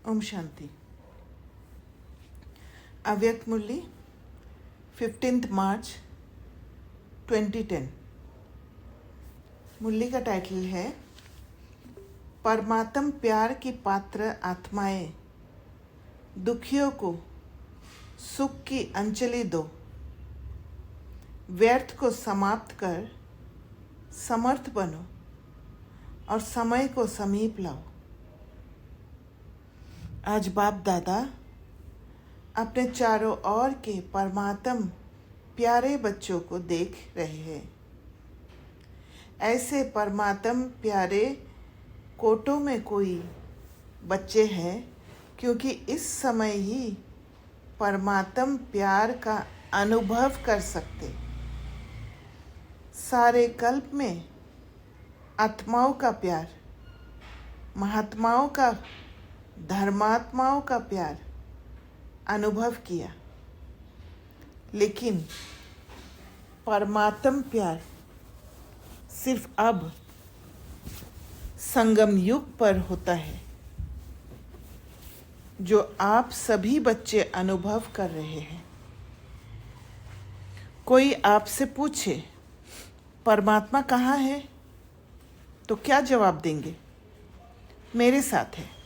ओम शांति। अव्यक्त मुरली 15 मार्च 2010। मुरली का टाइटल है परमात्म प्यार की पात्र आत्माएं, दुखियों को सुख की अंजलि दो, व्यर्थ को समाप्त कर समर्थ बनो और समय को समीप लाओ। आज बाप दादा अपने चारों ओर के परमात्म प्यारे बच्चों को देख रहे हैं। ऐसे परमात्म प्यारे कोटों में कोई बच्चे हैं, क्योंकि इस समय ही परमात्म प्यार का अनुभव कर सकते। सारे कल्प में आत्माओं का प्यार, महात्माओं का, धर्मात्माओं का प्यार अनुभव किया, लेकिन परमात्म प्यार सिर्फ अब संगम युग पर होता है, जो आप सभी बच्चे अनुभव कर रहे हैं। कोई आपसे पूछे परमात्मा कहाँ है, तो क्या जवाब देंगे? मेरे साथ है,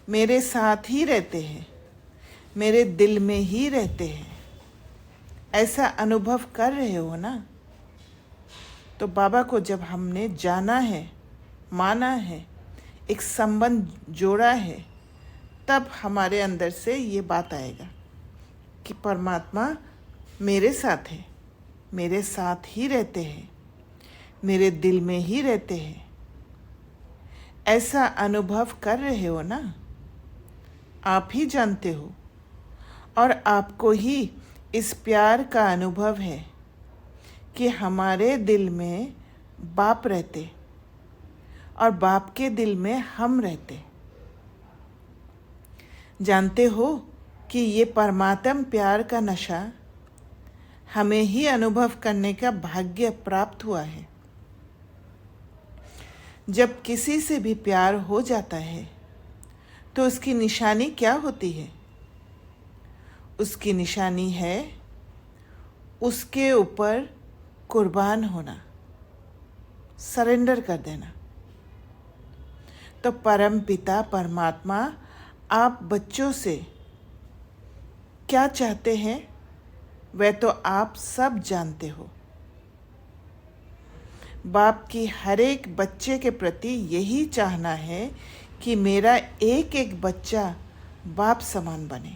मेरे साथ ही रहते हैं, मेरे दिल में ही रहते हैं। ऐसा अनुभव कर रहे हो ना? तो बाबा को जब हमने जाना है, माना है, एक संबंध जोड़ा है, तब हमारे अंदर से ये बात आएगा कि परमात्मा मेरे साथ है, मेरे साथ ही रहते हैं, मेरे दिल में ही रहते हैं। ऐसा अनुभव कर रहे हो ना? आप ही जानते हो, और आपको ही इस प्यार का अनुभव है कि हमारे दिल में बाप रहते और बाप के दिल में हम रहते। जानते हो कि ये परमात्म प्यार का नशा हमें ही अनुभव करने का भाग्य प्राप्त हुआ है। जब किसी से भी प्यार हो जाता है तो उसकी निशानी क्या होती है? उसकी निशानी है उसके ऊपर कुर्बान होना, सरेंडर कर देना। तो परम पिता परमात्मा आप बच्चों से क्या चाहते हैं, वह तो आप सब जानते हो। बाप की हर एक बच्चे के प्रति यही चाहना है कि मेरा एक एक बच्चा बाप समान बने।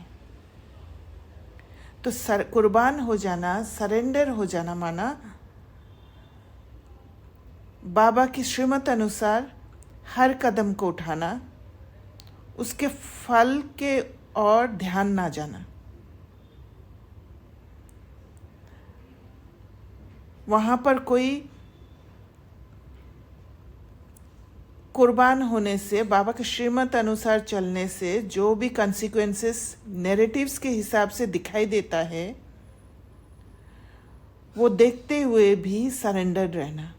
तो कुर्बान हो जाना, सरेंडर हो जाना माना बाबा की श्रीमत अनुसार हर कदम को उठाना, उसके फल के ओर ध्यान ना जाना। वहाँ पर कोई कुर्बान होने से, बाबा के श्रीमत अनुसार चलने से जो भी कॉन्सिक्वेंसेस नैरेटिव्स के हिसाब से दिखाई देता है, वो देखते हुए भी सरेंडर रहना।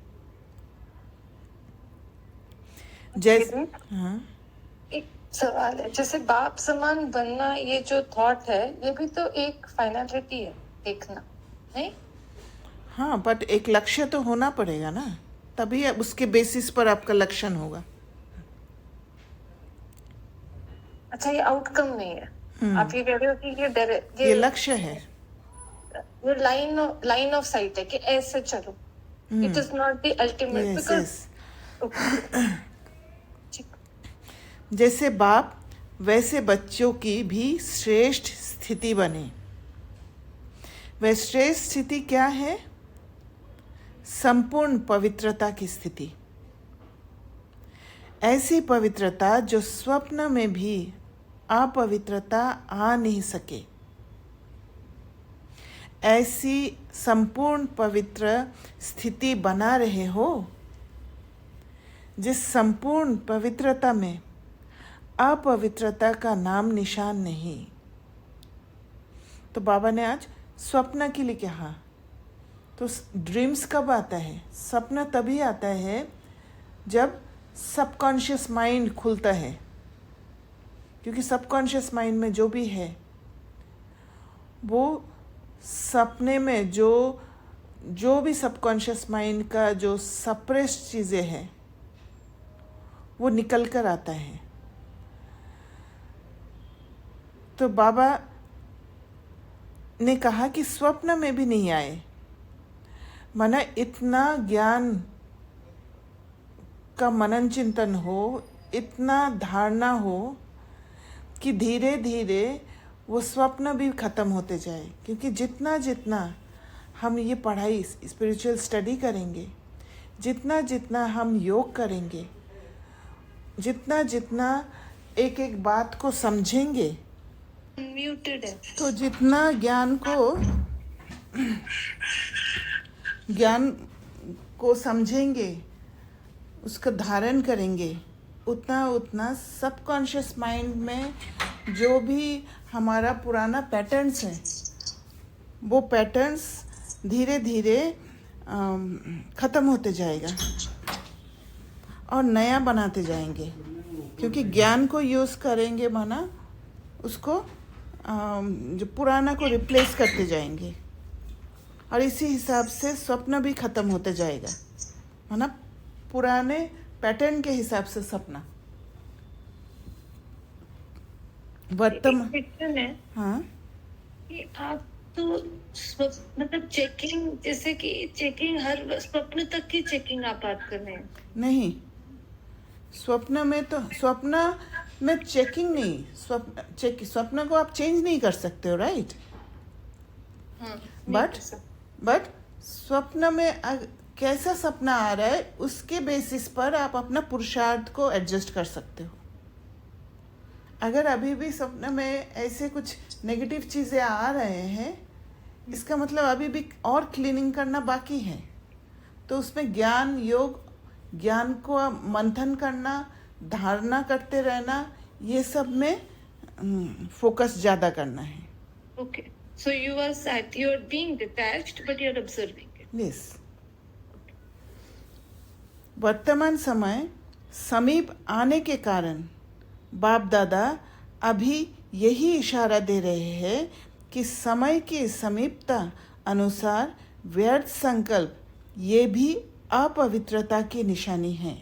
जैसे हाँ, एक सवाल है, जैसे बाप समान बनना, ये जो थॉट है, ये भी तो एक फाइनलिटी है, देखना नहीं? हाँ, बट एक लक्ष्य तो होना पड़ेगा ना, तभी उसके बेसिस पर आपका लक्षण होगा। अच्छा, ये आउटकम नहीं है। आप ये कह रहे हो कि ये लक्ष्य है, ये लाइन ऑफ साइट है कि ऐसे चलो। It is not the ultimate, because जैसे बाप वैसे बच्चों की भी श्रेष्ठ स्थिति बने। वह श्रेष्ठ स्थिति क्या है? संपूर्ण पवित्रता की स्थिति। ऐसी पवित्रता जो स्वप्न में भी अपवित्रता आ नहीं सके। ऐसी संपूर्ण पवित्र स्थिति बना रहे हो, जिस संपूर्ण पवित्रता में अपवित्रता का नाम निशान नहीं। तो बाबा ने आज स्वप्न के लिए कहा। तो ड्रीम्स कब आता है? सपना तभी आता है जब सबकॉन्शियस माइंड खुलता है, क्योंकि सबकॉन्शियस माइंड में जो भी है वो सपने में जो भी सबकॉन्शियस माइंड का जो सप्रेस्ड चीज़ें हैं वो निकल कर आता है। तो बाबा ने कहा कि स्वप्न में भी नहीं आए, माना इतना ज्ञान का मनन चिंतन हो, इतना धारणा हो कि धीरे धीरे वो स्वप्न भी खत्म होते जाए। क्योंकि जितना जितना हम ये पढ़ाई स्पिरिचुअल स्टडी करेंगे, जितना जितना हम योग करेंगे, जितना जितना एक एक बात को समझेंगे, म्यूटेड है। तो जितना ज्ञान को समझेंगे, उसका धारण करेंगे, उतना उतना सबकॉन्शियस माइंड में जो भी हमारा पुराना पैटर्न्स है वो पैटर्न्स धीरे धीरे ख़त्म होते जाएगा और नया बनाते जाएंगे। क्योंकि ज्ञान को यूज़ करेंगे, माना उसको जो पुराना को रिप्लेस करते जाएंगे और इसी हिसाब से स्वप्न भी ख़त्म होते जाएगा, माना पुराने पैटर्न के हिसाब से सपना वर्तमान। क्वेश्चन है हाँ, कि आप तो मतलब चेकिंग, जैसे कि चेकिंग हर स्वप्न तक की चेकिंग आप बात कर रहे हैं? नहीं, स्वप्न में चेकिंग नहीं, स्वप्न को आप चेंज नहीं कर सकते हो, राइट? बट स्वप्न में कैसा सपना आ रहा है उसके बेसिस पर आप अपना पुरुषार्थ को एडजस्ट कर सकते हो। अगर अभी भी सपने में ऐसे कुछ नेगेटिव चीज़ें आ रहे हैं, इसका मतलब अभी भी और क्लीनिंग करना बाकी है। तो उसमें ज्ञान को मंथन करना, धारणा करते रहना, ये सब में फोकस ज़्यादा करना है। Okay, so you are being detached but you are observing it. Yes. वर्तमान समय समीप आने के कारण बाप दादा अभी यही इशारा दे रहे हैं कि समय की समीपता अनुसार व्यर्थ संकल्प ये भी अपवित्रता की निशानी है।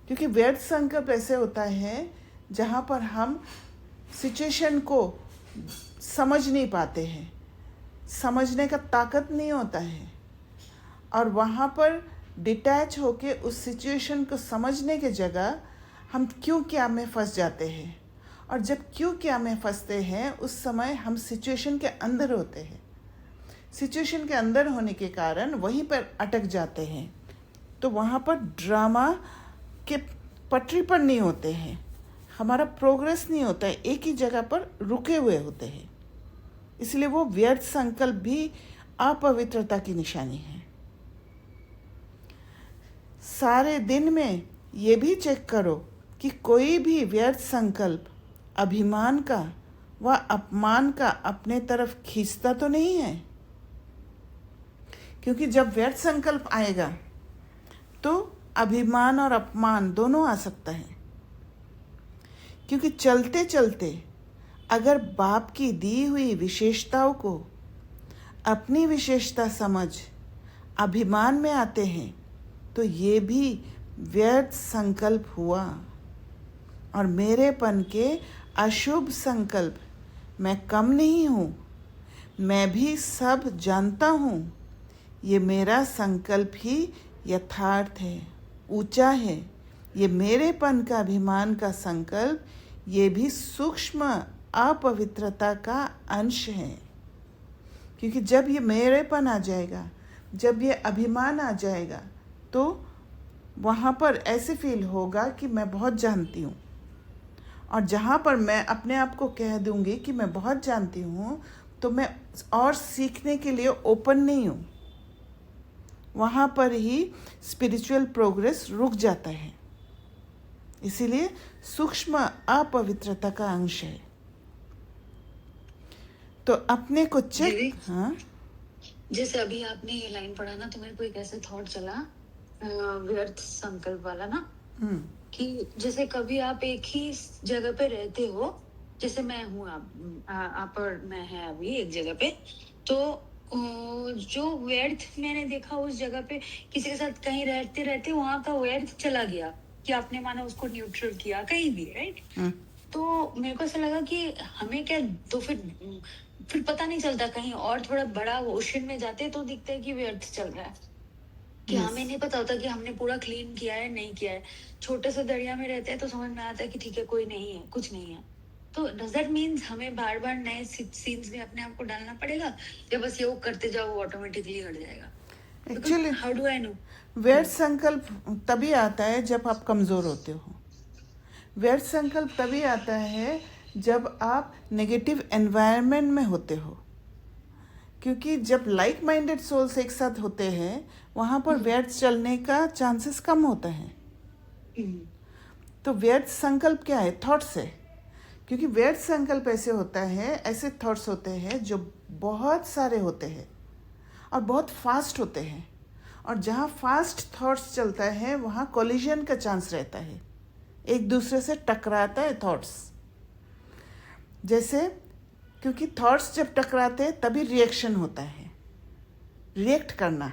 क्योंकि व्यर्थ संकल्प ऐसे होता है जहाँ पर हम सिचुएशन को समझ नहीं पाते हैं, समझने का ताकत नहीं होता है, और वहाँ पर डिटैच होके उस सिचुएशन को समझने के जगह हम क्यों क्या में फंस जाते हैं। और जब क्यों क्या में फंसते हैं उस समय हम सिचुएशन के अंदर होते हैं। सिचुएशन के अंदर होने के कारण वहीं पर अटक जाते हैं, तो वहाँ पर ड्रामा के पटरी पर नहीं होते हैं, हमारा प्रोग्रेस नहीं होता है, एक ही जगह पर रुके हुए होते हैं। इसलिए वो व्यर्थ संकल्प भी अपवित्रता की निशानी है। सारे दिन में ये भी चेक करो कि कोई भी व्यर्थ संकल्प अभिमान का व अपमान का अपने तरफ खींचता तो नहीं है। क्योंकि जब व्यर्थ संकल्प आएगा तो अभिमान और अपमान दोनों आ सकता है। क्योंकि चलते चलते अगर बाप की दी हुई विशेषताओं को अपनी विशेषता समझ अभिमान में आते हैं तो ये भी व्यर्थ संकल्प हुआ। और मेरेपन के अशुभ संकल्प, मैं कम नहीं हूँ, मैं भी सब जानता हूँ, ये मेरा संकल्प ही यथार्थ है, ऊंचा है। ये मेरेपन का अभिमान का संकल्प ये भी सूक्ष्म अपवित्रता का अंश है। क्योंकि जब ये मेरेपन आ जाएगा, जब ये अभिमान आ जाएगा, तो वहाँ पर ऐसे फील होगा कि मैं बहुत जानती हूँ। और जहाँ पर मैं अपने आप को कह दूँगी कि मैं बहुत जानती हूँ, तो मैं और सीखने के लिए ओपन नहीं हूँ। वहाँ पर ही स्पिरिचुअल प्रोग्रेस रुक जाता है। इसीलिए सूक्ष्म अपवित्रता का अंश है। तो अपने को चेक। हाँ, जैसे अभी आपने ये लाइन पढ़ा ना, तो मेरे को एक ऐसे थॉट चला व्यर्थ संकल्प वाला ना, कि जैसे कभी आप एक ही जगह पे रहते हो, जैसे मैं हूँ, आप और मैं है अभी एक जगह पे, तो जो व्यर्थ मैंने देखा उस जगह पे, किसी के साथ कहीं रहते रहते वहां का व्यर्थ चला गया, कि आपने माना उसको न्यूट्रल किया कहीं भी, राइट? तो मेरे को ऐसा लगा कि हमें क्या, तो फिर पता नहीं चलता, कहीं और थोड़ा बड़ा ओशन में जाते तो दिखता है कि व्यर्थ चल रहा है, कि हमें नहीं पता होता कि हमने पूरा क्लीन किया है नहीं किया है। छोटे से दरिया में रहते हैं तो समझ में आता है कि ठीक है, कोई नहीं है, कुछ नहीं है। तो डज दैट मीन्स हमें बार बार नए सीन्स में अपने आप को डालना पड़ेगा, या बस ये वो करते जाओ, वो ऑटोमेटिकली हट जाएगा? Actually how do I know? व्यर्थ संकल्प तभी आता है जब आप कमज़ोर होते हो। व्यर्थ संकल्प तभी आता है जब आप नेगेटिव एनवायरनमेंट में होते हो, क्योंकि जब लाइक माइंडेड सोल्स एक साथ होते हैं वहाँ पर व्यर्थ चलने का चांसेस कम होता है। तो व्यर्थ संकल्प क्या है? थॉट्स है। क्योंकि व्यर्थ संकल्प ऐसे होता है, ऐसे थॉट्स होते हैं जो बहुत सारे होते हैं और बहुत फास्ट होते हैं, और जहाँ फास्ट थॉट्स चलता है वहाँ कोलिजन का चांस रहता है, एक दूसरे से टकराता है थॉट्स। जैसे क्योंकि थॉट्स जब टकराते हैं तभी रिएक्शन होता है, रिएक्ट करना,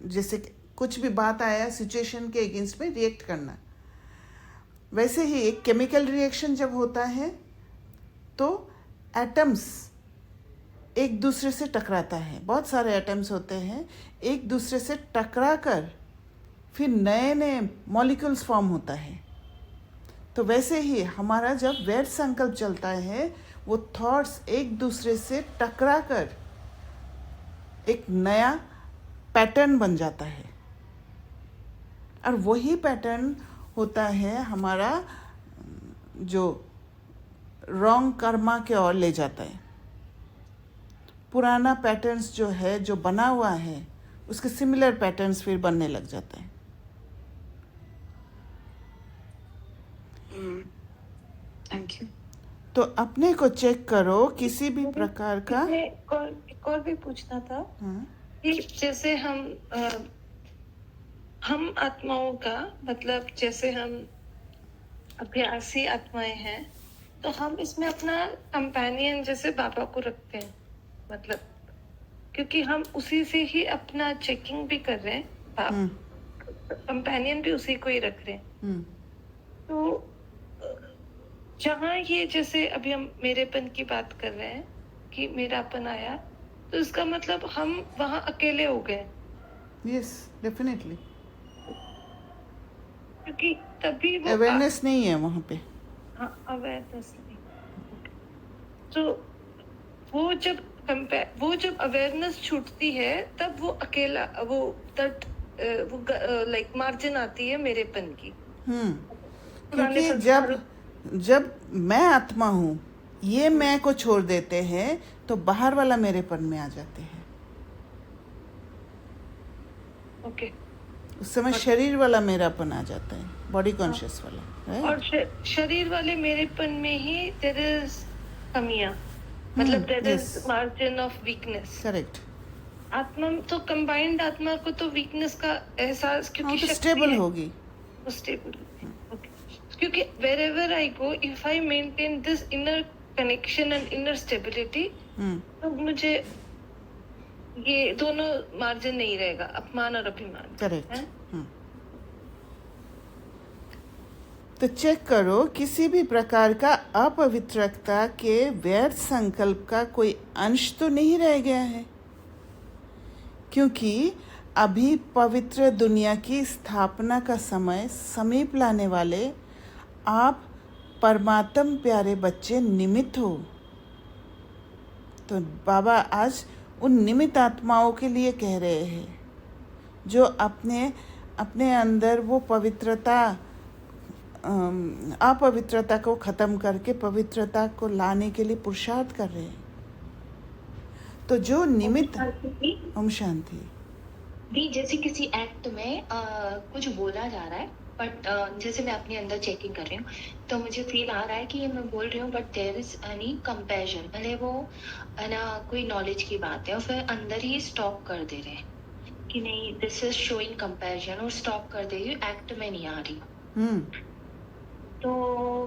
जैसे कुछ भी बात आया सिचुएशन के अगेंस्ट में रिएक्ट करना। वैसे ही एक केमिकल रिएक्शन जब होता है तो एटम्स एक दूसरे से टकराता है, बहुत सारे एटम्स होते हैं, एक दूसरे से टकरा कर फिर नए नए मॉलिक्यूल्स फॉर्म होता है। तो वैसे ही हमारा जब व्यर्थ संकल्प चलता है वो थॉट्स एक दूसरे से टकरा कर एक नया पैटर्न बन जाता है, और वही पैटर्न होता है हमारा जो रॉन्ग कर्मा के ओर ले जाता है। पुराना पैटर्न्स जो है, जो बना हुआ है, उसके सिमिलर पैटर्न्स फिर बनने लग जाता है। Thank you. तो अपने को चेक करो किसी भी प्रकार का। एक और भी पूछना था हाँ, कि जैसे हम आत्माओं का मतलब, जैसे हम अभ्यासी आत्माएं हैं, तो हम इसमें अपना कंपेनियन जैसे बाबा को रखते हैं, मतलब क्योंकि हम उसी से ही अपना चेकिंग भी कर रहे हैं, कंपेनियन भी उसी को ही रख रहे हैं। तो जहाँ ये जैसे अभी हम मेरेपन की बात कर रहे हैं कि मेरापन आया, तो इसका मतलब हम वहाँ अकेले हो गए। Yes, definitely. क्योंकि तभी वो अवेयरनेस नहीं है वहाँ पे। हाँ, अवेयरनेस नहीं। तो वो जब अवेयरनेस छूटती है तब वो अकेला, वो लाइक मार्जिन आती है मेरेपन की। क्योंकि जब मैं आत्मा हूँ, ये मैं को छोड़ देते हैं तो बाहर वाला मेरेपन में आ जाते हैं। ओके। उस समय शरीर वाला मेरापन आ जाता है, बॉडी कॉन्शियस वाला, right? और शरीर वाले मेरेपन में ही देयर इज कमियां, मतलब there is margin of weakness. Correct. आत्मा तो कंबाइंड आत्मा को तो वीकनेस का एहसास, क्योंकि तो स्टेबल होगी, वो स्टेबल। ओके। क्योंकि wherever I go, if I maintain this inner connection and inner stability, तो मुझे ये दोनों मार्जिन नहीं रहेगा, अपमान और अभिमान। करेक्ट। तो चेक करो किसी भी प्रकार का अपवित्रता के व्यर्थ संकल्प का कोई अंश तो नहीं रह गया है, क्योंकि अभी पवित्र दुनिया की स्थापना का समय समीप लाने वाले आप परमात्म प्यारे बच्चे निमित्त हो। तो बाबा आज उन निमित्त आत्माओं के लिए कह रहे हैं जो अपने अंदर वो पवित्रता, अपवित्रता को ख़त्म करके पवित्रता को लाने के लिए पुरुषार्थ कर रहे हैं। तो जो निमित्त, ओम शांति भी, जैसे किसी एक्ट में कुछ बोला जा रहा है, बट जैसे मैं अपने अंदर चेकिंग कर रही हूँ तो मुझे फील आ रहा है कि ये मैं बोल रही हूँ, but there is any compassion, भले वो है ना कोई नॉलेज की बात है, और फिर अंदर ही स्टॉप कर दे रहे हैं कि नहीं, दिस इज शोइंग कंपैशन, और स्टॉप कर दे रही हूँ, एक्ट में नहीं आ रही। तो क्या ये कंपैशन है? नहीं, हम्म। तो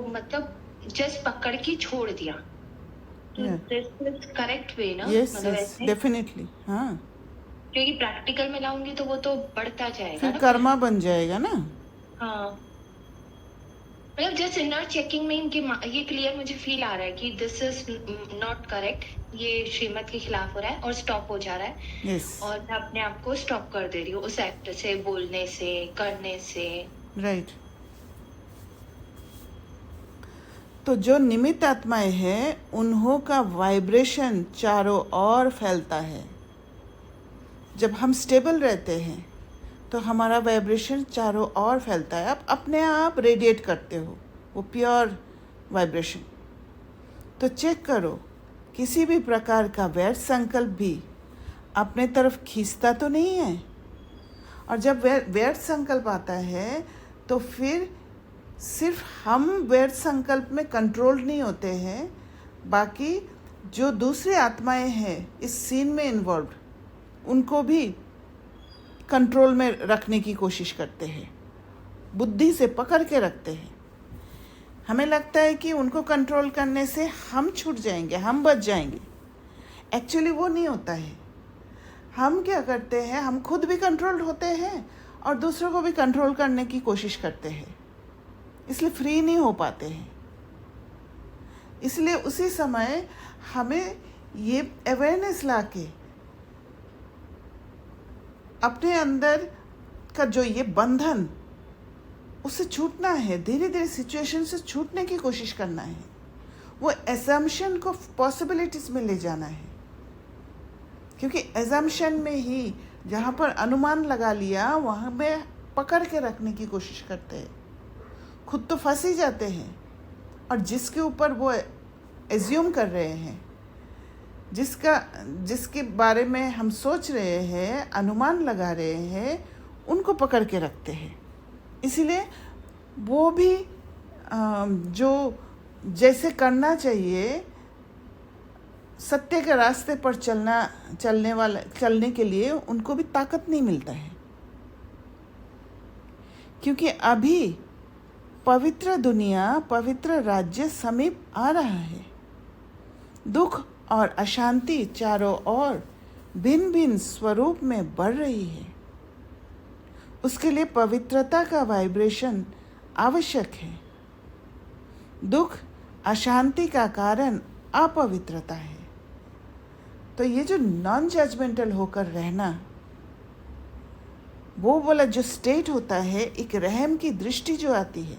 मतलब जस्ट पकड़ के छोड़ दिया, तो Yeah. This is correct way ना, यस मतलब यस ऐसे, डेफिनेटली। हाँ, क्योंकि प्रैक्टिकल में लाऊंगी तो वो तो बढ़ता जाएगा फिर ना। कर्मा बन जाएगा ना। हाँ, मतलब जस्ट इनर चेकिंग में इनके ये क्लियर मुझे फील आ रहा है कि दिस इज नॉट करेक्ट, ये श्रीमत के खिलाफ हो रहा है, और स्टॉप हो जा रहा है। यस, और मैं अपने आप को स्टॉप कर दे रही हूँ उस एक्ट से, बोलने से, करने से। राइट। तो जो निमित्त आत्माएं हैं उन्हों का वाइब्रेशन चारों ओर फैलता है। जब हम स्टेबल रहते हैं तो हमारा वाइब्रेशन चारों ओर फैलता है, आप अपने आप रेडिएट करते हो वो प्योर वाइब्रेशन। तो चेक करो, किसी भी प्रकार का व्यर्थ संकल्प भी अपने तरफ खींचता तो नहीं है। और जब व्यर्थ संकल्प आता है तो फिर सिर्फ हम व्यर्थ संकल्प में कंट्रोल नहीं होते हैं, बाकी जो दूसरी आत्माएं हैं इस सीन में इन्वॉल्व उनको भी कंट्रोल में रखने की कोशिश करते हैं, बुद्धि से पकड़ के रखते हैं। हमें लगता है कि उनको कंट्रोल करने से हम छूट जाएंगे, हम बच जाएंगे। एक्चुअली वो नहीं होता है। हम क्या करते हैं, हम खुद भी कंट्रोल होते हैं और दूसरों को भी कंट्रोल करने की कोशिश करते हैं, इसलिए फ्री नहीं हो पाते हैं। इसलिए उसी समय हमें ये अवेयरनेस लाके अपने अंदर का जो ये बंधन, उससे छूटना है, धीरे धीरे सिचुएशन से छूटने की कोशिश करना है, वो एजम्पशन को पॉसिबिलिटीज में ले जाना है। क्योंकि एजम्पशन में ही जहाँ पर अनुमान लगा लिया वहाँ में पकड़ के रखने की कोशिश करते हैं, खुद तो फंस ही जाते हैं। और जिसके ऊपर वो एज्यूम कर रहे हैं, जिसके बारे में हम सोच रहे हैं, अनुमान लगा रहे हैं, उनको पकड़ के रखते हैं। इसीलिए वो भी जो जैसे करना चाहिए, सत्य के रास्ते पर चलने के लिए उनको भी ताकत नहीं मिलता है। क्योंकि अभी पवित्र दुनिया, पवित्र राज्य समीप आ रहा है। दुख और अशांति चारों ओर भिन्न भिन्न स्वरूप में बढ़ रही है। उसके लिए पवित्रता का वाइब्रेशन आवश्यक है। दुख अशांति का कारण अपवित्रता है। तो ये जो नॉन जजमेंटल होकर रहना, वो वाला जो स्टेट होता है, एक रहम की दृष्टि जो आती है,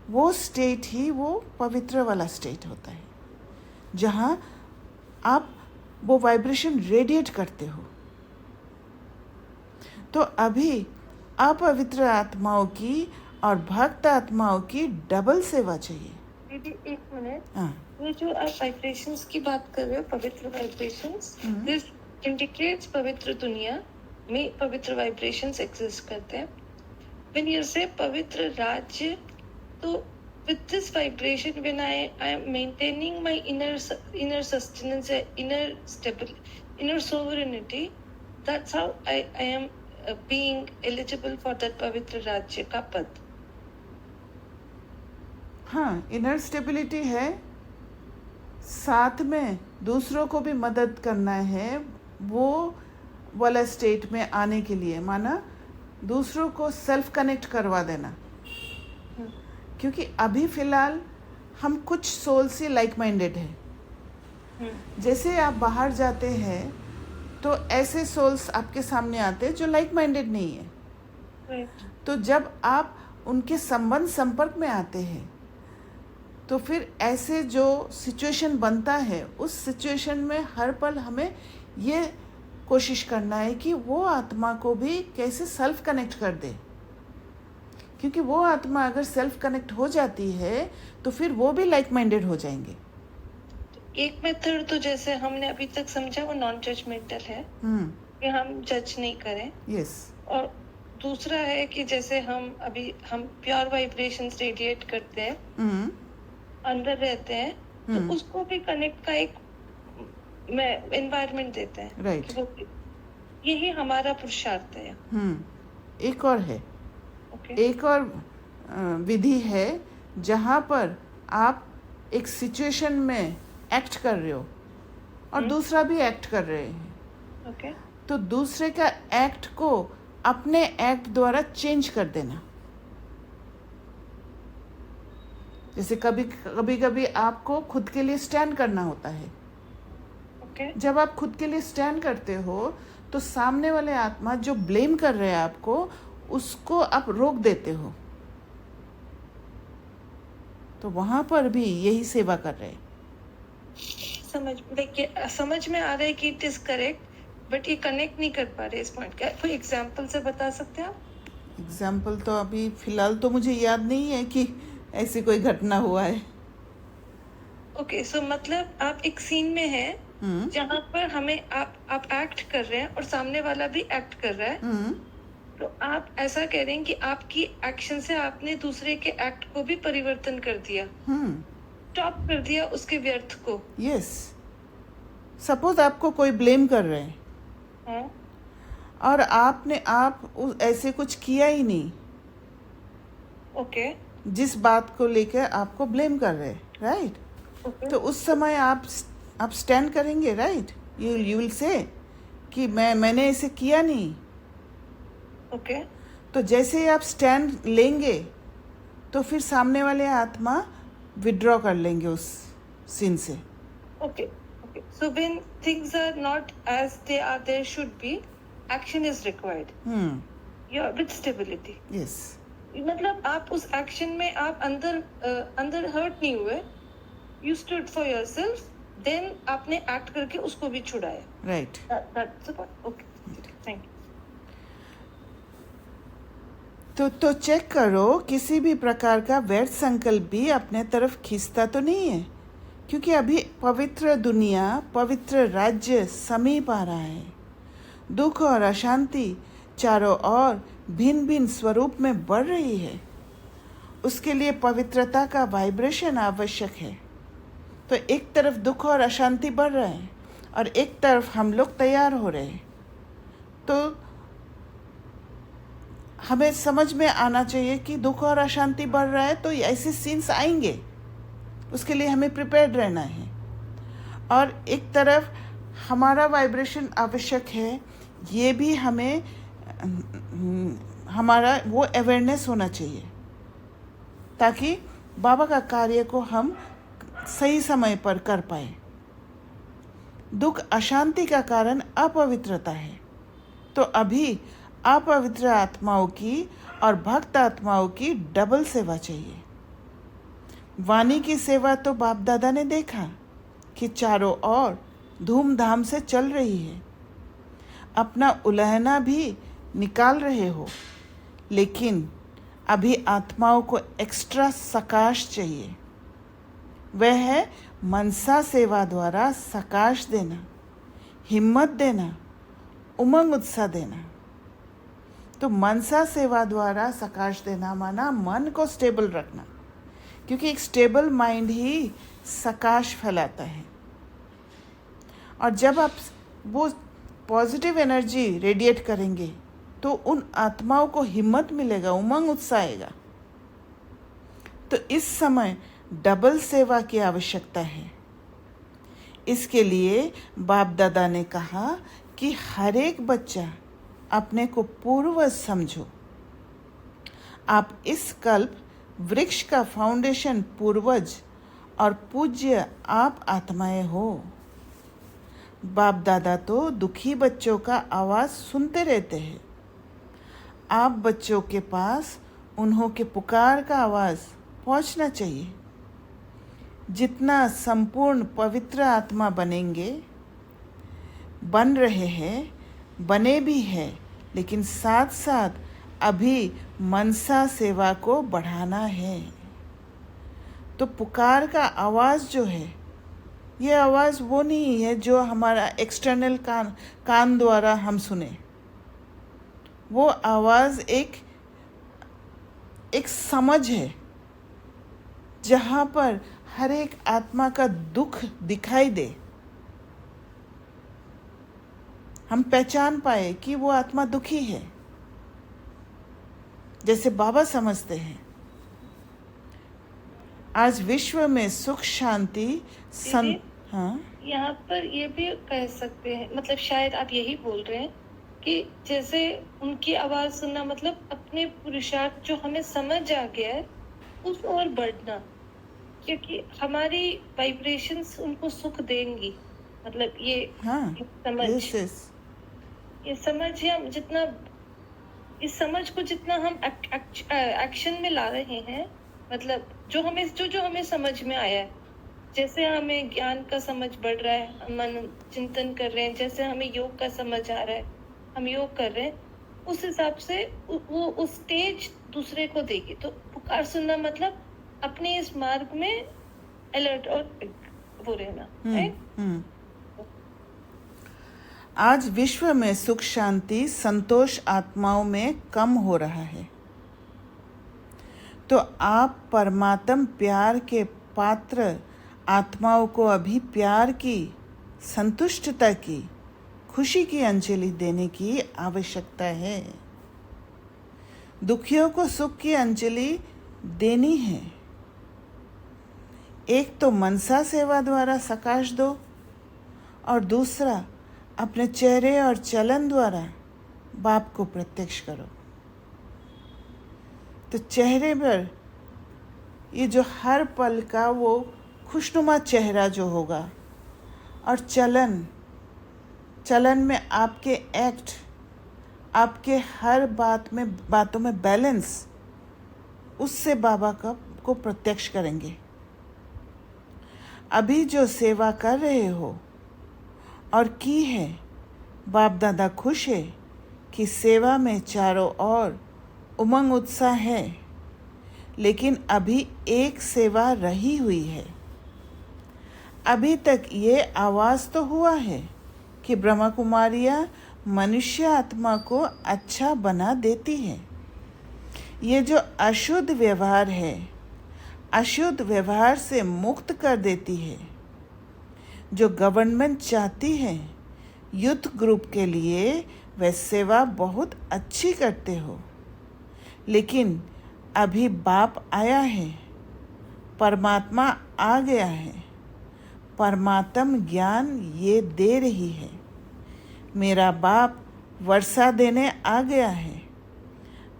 वो स्टेट ही वो पवित्र वाला स्टेट होता है, जहाँ आप वो वाइब्रेशन रेडिएट करते हो। तो अभी अपवित्र आत्माओं की और भक्त आत्माओं की डबल सेवा चाहिए। दीदी एक मिनट, हाँ, ये जो आप वाइब्रेशंस की बात कर रहे हो, पवित्र वाइब्रेशंस, दिस इंडिकेट्स पवित्र दुनिया में पवित्र वाइब्रेशंस एग्जिस्ट करते हैं। व्हेन यू से पवित्र राज्य, तो with this vibration, when I am maintaining my inner sustenance, inner sovereignty, that's how I am being eligible for that पवित्र राज्य का पद। हाँ, इनर स्टेबिलिटी है, साथ में दूसरों को भी मदद करना है वो वाला स्टेट में आने के लिए। माना दूसरों को सेल्फ कनेक्ट करवा देना। क्योंकि अभी फ़िलहाल हम कुछ सोल से लाइक माइंडेड हैं। जैसे आप बाहर जाते हैं तो ऐसे सोल्स आपके सामने आते हैं जो लाइक माइंडेड नहीं है। तो जब आप उनके संपर्क में आते हैं तो फिर ऐसे जो सिचुएशन बनता है, उस सिचुएशन में हर पल हमें ये कोशिश करना है कि वो आत्मा को भी कैसे सेल्फ कनेक्ट कर दे। क्योंकि वो आत्मा अगर सेल्फ कनेक्ट हो जाती है तो फिर वो भी लाइक माइंडेड हो जाएंगे। एक मेथड तो जैसे हमने अभी तक समझा वो नॉन जजमेंटल है, कि हम जज नहीं करें। यस। और दूसरा है कि जैसे हम प्योर वाइब्रेशंस रेडिएट करते हैं, अंदर रहते हैं, तो उसको भी कनेक्ट का एक एनवायरनमेंट देते हैं। राइट। यही हमारा पुरुषार्थ है। एक और है। Okay. एक और विधि है जहाँ पर आप एक सिचुएशन में एक्ट कर रहे हो और दूसरा भी एक्ट कर रहे हैं, ओके तो दूसरे का एक्ट को अपने एक्ट द्वारा चेंज कर देना। जैसे कभी कभी आपको खुद के लिए स्टैंड करना होता है। ओके जब आप खुद के लिए स्टैंड करते हो तो सामने वाले आत्मा जो ब्लेम कर रहे हैं आपको, उसको आप रोक देते हो। तो वहां पर भी यही सेवा कर रहे हैं। समझ में आ रहा है कि इट इज करेक्ट, बट ये कनेक्ट नहीं कर पा रहे इस पॉइंट का। कोई एग्जांपल से बता सकते हैं आप? एग्जाम्पल तो अभी फिलहाल तो मुझे याद नहीं है कि ऐसी कोई घटना हुआ है। ओके सो मतलब आप एक सीन में हैं हम्म जहाँ पर हमें आप एक्ट कर रहे हैं और सामने वाला भी एक्ट कर रहा है। हम्म तो आप ऐसा कह रहे हैं कि आपकी एक्शन से आपने दूसरे के एक्ट को भी परिवर्तन कर दिया, हम्म स्टॉप कर दिया उसके व्यर्थ को। यस। सपोज आपको कोई ब्लेम कर रहे हैं हाँ और ऐसे कुछ किया ही नहीं, ओके जिस बात को लेकर आपको ब्लेम कर रहे हैं, राइट? ओके तो उस समय आप स्टैंड करेंगे, राइट? यू विल से कि मैंने ऐसे किया नहीं। ओके तो जैसे ही आप स्टैंड लेंगे तो फिर सामने वाले आत्मा विड्रॉ कर लेंगे उस सीन से। Okay okay so when things are not as they are there should be, action is required you with stability. Yes मतलब आप उस एक्शन में आप अंदर हर्ट नहीं हुए, you stood for yourself, then आपने एक्ट करके उसको भी छुड़ाया। Right. That's the point. Okay thank you. तो चेक करो, किसी भी प्रकार का व्यर्थ संकल्प भी अपने तरफ खींचता तो नहीं है, क्योंकि अभी पवित्र दुनिया, पवित्र राज्य समीप आ रहा है। दुख और अशांति चारों ओर भिन्न भिन्न स्वरूप में बढ़ रही है। उसके लिए पवित्रता का वाइब्रेशन आवश्यक है। तो एक तरफ दुख और अशांति बढ़ रहा है और एक तरफ हम लोग तैयार हो रहे हैं। तो हमें समझ में आना चाहिए कि दुख और अशांति बढ़ रहा है तो ऐसे सीन्स आएंगे, उसके लिए हमें प्रिपेयर्ड रहना है। और एक तरफ हमारा वाइब्रेशन आवश्यक है, ये भी हमें हमारा वो अवेयरनेस होना चाहिए ताकि बाबा का कार्य को हम सही समय पर कर पाए। दुख अशांति का कारण अपवित्रता है, तो अभी अपवित्र आत्माओं की और भक्त आत्माओं की डबल सेवा चाहिए। वाणी की सेवा तो बाप दादा ने देखा कि चारों ओर धूमधाम से चल रही है, अपना उलहना भी निकाल रहे हो, लेकिन अभी आत्माओं को एक्स्ट्रा सकाश चाहिए। वह है मनसा सेवा द्वारा सकाश देना, हिम्मत देना, उमंग उत्साह देना। तो मनसा सेवा द्वारा सकाश देना माना मन को स्टेबल रखना, क्योंकि एक स्टेबल माइंड ही सकाश फैलाता है। और जब आप वो पॉजिटिव एनर्जी रेडिएट करेंगे तो उन आत्माओं को हिम्मत मिलेगा, उमंग उत्साह आएगा। तो इस समय डबल सेवा की आवश्यकता है। इसके लिए बाप दादा ने कहा कि हर एक बच्चा अपने को पूर्वज समझो। आप इस कल्प वृक्ष का फाउंडेशन पूर्वज और पूज्य आप आत्माएं हो। बाप दादा तो दुखी बच्चों का आवाज़ सुनते रहते हैं। आप बच्चों के पास उन्हों के पुकार का आवाज़ पहुंचना चाहिए। जितना संपूर्ण पवित्र आत्मा बनेंगे, बन रहे हैं, बने भी हैं, लेकिन साथ साथ अभी मनसा सेवा को बढ़ाना है। तो पुकार का आवाज़ जो है, ये आवाज़ वो नहीं है जो हमारा एक्सटर्नल कान द्वारा हम सुने। वो आवाज़ एक समझ है, जहाँ पर हर एक आत्मा का दुख दिखाई दे, हम पहचान पाए कि वो आत्मा दुखी है। जैसे बाबा समझते हैं आज विश्व में सुख शांति दीदी, हाँ यहाँ पर ये भी कह सकते हैं, मतलब शायद आप यही बोल रहे हैं कि जैसे उनकी आवाज सुनना मतलब अपने पुरुषार्थ जो हमें समझ आ गया है उस ओर बढ़ना, क्योंकि हमारी वाइब्रेशंस उनको सुख देंगी। मतलब ये हाँ समझ, यस ये समझ या जितना, इस समझ को जितना हम एक्शन में ला रहे हैं, मतलब जो हमें समझ में आया है, जैसे हमें ज्ञान का समझ बढ़ रहा है, हम मन चिंतन कर रहे हैं, जैसे हमें योग का समझ आ रहा है, हम योग कर रहे हैं, उस हिसाब से वो उस स्टेज दूसरे को देगी। तो पुकार सुनना मतलब अपने इस मार्ग में अलर्ट और वो रहना, राइट? आज विश्व में सुख शांति संतोष आत्माओं में कम हो रहा है, तो आप परमात्म प्यार के पात्र आत्माओं को अभी प्यार की, संतुष्टता की, खुशी की अंजलि देने की आवश्यकता है। दुखियों को सुख की अंजलि देनी है। एक तो मनसा सेवा द्वारा सकाश दो और दूसरा अपने चेहरे और चलन द्वारा बाप को प्रत्यक्ष करो। तो चेहरे पर ये जो हर पल का वो खुशनुमा चेहरा जो होगा, और चलन में आपके एक्ट, आपके हर बातों में बैलेंस, उससे बाबा को प्रत्यक्ष करेंगे। अभी जो सेवा कर रहे हो और की है, बाप दादा खुश है कि सेवा में चारों ओर उमंग उत्साह है, लेकिन अभी एक सेवा रही हुई है। अभी तक ये आवाज़ तो हुआ है कि ब्रह्मा कुमारियाँ मनुष्य आत्मा को अच्छा बना देती है। ये जो अशुद्ध व्यवहार है, अशुद्ध व्यवहार से मुक्त कर देती है। जो गवर्नमेंट चाहती है युद्ध ग्रुप के लिए, वह सेवा बहुत अच्छी करते हो, लेकिन अभी बाप आया है, परमात्मा आ गया है, परमात्म ज्ञान ये दे रही है। मेरा बाप वर्षा देने आ गया है।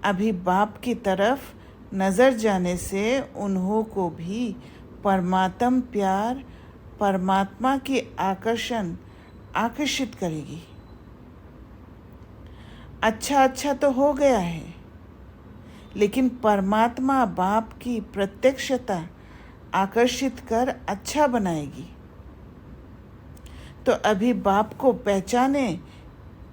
अभी बाप की तरफ नज़र जाने से उन्हों को भी परमात्म प्यार, परमात्मा की आकर्षित करेगी। अच्छा तो हो गया है, लेकिन परमात्मा बाप की प्रत्यक्षता आकर्षित कर अच्छा बनाएगी। तो अभी बाप को पहचाने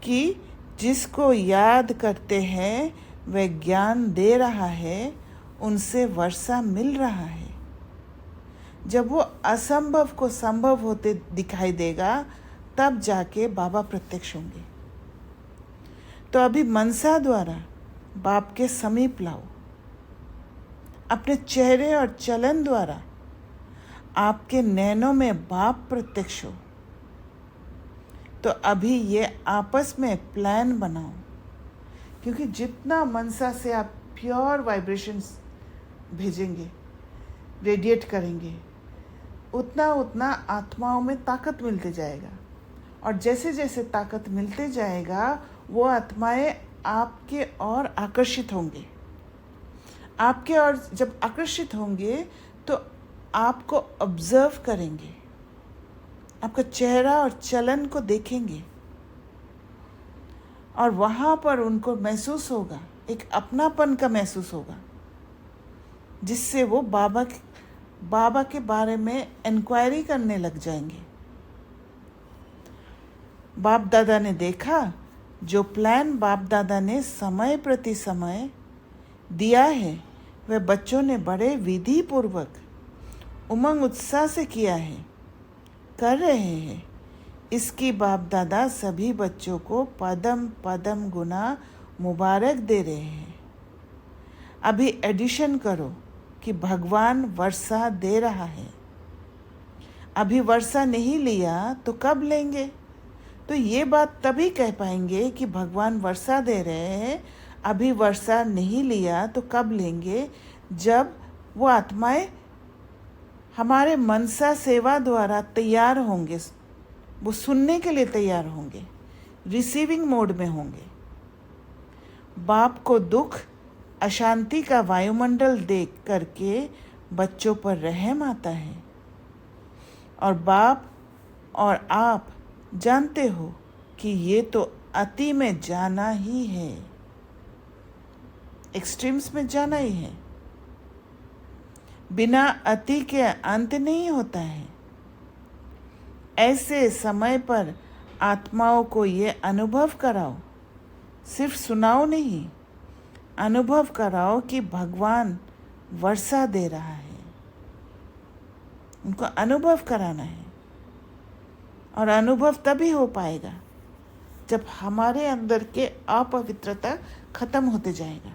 कि जिसको याद करते हैं वह ज्ञान दे रहा है, उनसे वर्षा मिल रहा है। जब वो असंभव को संभव होते दिखाई देगा, तब जाके बाबा प्रत्यक्ष होंगे। तो अभी मनसा द्वारा बाप के समीप लाओ। अपने चेहरे और चलन द्वारा आपके नैनों में बाप प्रत्यक्ष हो। तो अभी ये आपस में प्लान बनाओ, क्योंकि जितना मनसा से आप प्योर वाइब्रेशंस भेजेंगे, रेडिएट करेंगे, उतना आत्माओं में ताकत मिलते जाएगा। और जैसे जैसे ताकत मिलते जाएगा, वो आत्माएं आपके ओर आकर्षित होंगे। आपके ओर जब आकर्षित होंगे तो आपको ऑब्जर्व करेंगे, आपका चेहरा और चलन को देखेंगे, और वहाँ पर उनको महसूस होगा, एक अपनापन का महसूस होगा, जिससे वो बाबा के बारे में इंक्वायरी करने लग जाएंगे। बाप दादा ने देखा, जो प्लान बाप दादा ने समय प्रति समय दिया है, वह बच्चों ने बड़े विधि पूर्वक उमंग उत्साह से किया है, कर रहे हैं। इसकी बाप दादा सभी बच्चों को पदम पदम गुना मुबारक दे रहे हैं। अभी एडिशन करो कि भगवान वर्षा दे रहा है। अभी वर्षा नहीं लिया तो कब लेंगे? तो ये बात तभी कह पाएंगे कि भगवान वर्षा दे रहे हैं। अभी वर्षा नहीं लिया तो कब लेंगे? जब वो आत्माएं हमारे मनसा सेवा द्वारा तैयार होंगे, वो सुनने के लिए तैयार होंगे, रिसीविंग मोड में होंगे। बाप को दुख अशांति का वायुमंडल देख करके बच्चों पर रहम आता है, और बाप और आप जानते हो कि ये तो अति में जाना ही है, एक्सट्रीम्स में जाना ही है। बिना अति के अंत नहीं होता है। ऐसे समय पर आत्माओं को ये अनुभव कराओ, सिर्फ सुनाओ नहीं, अनुभव कराओ कि भगवान वर्षा दे रहा है। उनको अनुभव कराना है, और अनुभव तभी हो पाएगा जब हमारे अंदर के अपवित्रता खत्म होते जाएगा,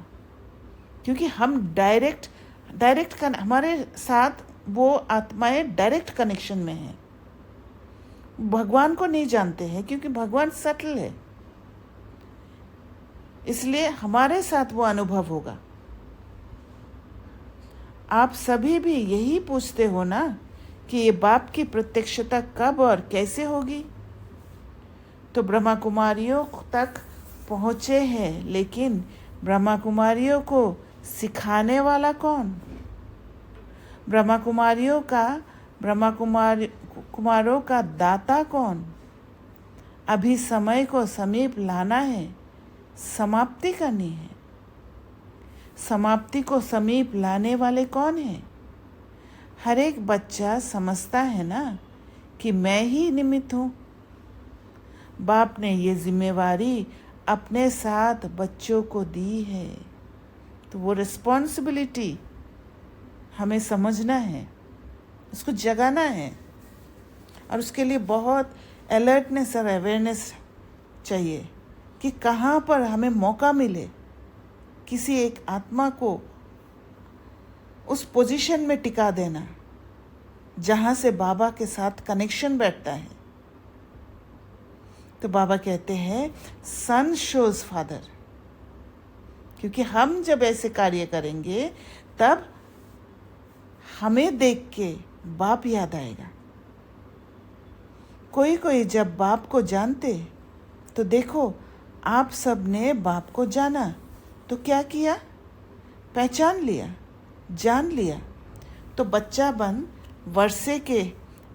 क्योंकि हम डायरेक्ट हमारे साथ वो आत्माएं डायरेक्ट कनेक्शन में हैं। भगवान को नहीं जानते हैं क्योंकि भगवान सटल है, इसलिए हमारे साथ वो अनुभव होगा। आप सभी भी यही पूछते हो ना कि ये बाप की प्रत्यक्षता कब और कैसे होगी। तो ब्रह्मा कुमारियों तक पहुँचे हैं, लेकिन ब्रह्मा कुमारियों को सिखाने वाला कौन? ब्रह्मा कुमारों का दाता कौन? अभी समय को समीप लाना है, समाप्ति करनी है। समाप्ति को समीप लाने वाले कौन हैं? हर एक बच्चा समझता है ना कि मैं ही निमित्त हूँ। बाप ने ये जिम्मेवारी अपने साथ बच्चों को दी है, तो वो रिस्पॉन्सिबिलिटी हमें समझना है, उसको जगाना है, और उसके लिए बहुत अलर्टनेस और अवेयरनेस चाहिए कि कहाँ पर हमें मौका मिले किसी एक आत्मा को उस पोजीशन में टिका देना जहाँ से बाबा के साथ कनेक्शन बैठता है। तो बाबा कहते हैं सन शोज फादर, क्योंकि हम जब ऐसे कार्य करेंगे तब हमें देख के बाप याद आएगा। कोई जब बाप को जानते, तो देखो आप सब ने बाप को जाना तो क्या किया? पहचान लिया, जान लिया, तो बच्चा बन वर्षे के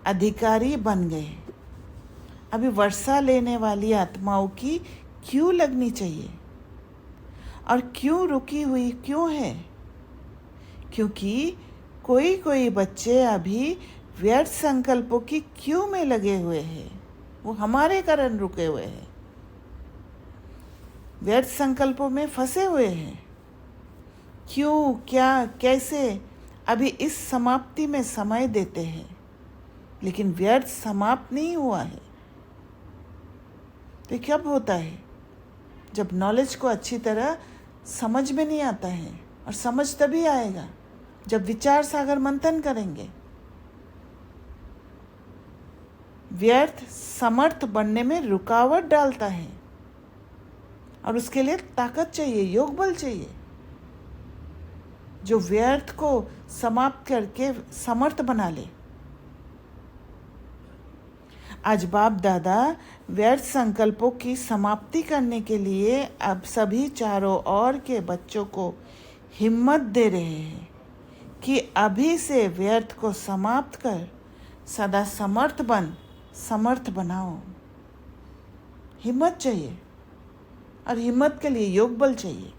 अधिकारी बन गए। अभी वर्षा लेने वाली आत्माओं की क्यों लगनी चाहिए, और क्यों रुकी हुई क्यों है? क्योंकि कोई बच्चे अभी व्यर्थ संकल्पों की क्यों में लगे हुए हैं, वो हमारे कारण रुके हुए हैं, व्यर्थ संकल्पों में फंसे हुए हैं। क्यों, क्या, कैसे अभी इस समाप्ति में समय देते हैं, लेकिन व्यर्थ समाप्त नहीं हुआ है। तो कब होता है? जब नॉलेज को अच्छी तरह समझ में नहीं आता है, और समझ तभी आएगा जब विचार सागर मंथन करेंगे। व्यर्थ समर्थ बनने में रुकावट डालता है, और उसके लिए ताकत चाहिए, योग बल चाहिए, जो व्यर्थ को समाप्त करके समर्थ बना ले। आज बाप दादा व्यर्थ संकल्पों की समाप्ति करने के लिए अब सभी चारों ओर के बच्चों को हिम्मत दे रहे हैं कि अभी से व्यर्थ को समाप्त कर सदा समर्थ बनाओ। हिम्मत चाहिए, और हिम्मत के लिए योग बल चाहिए।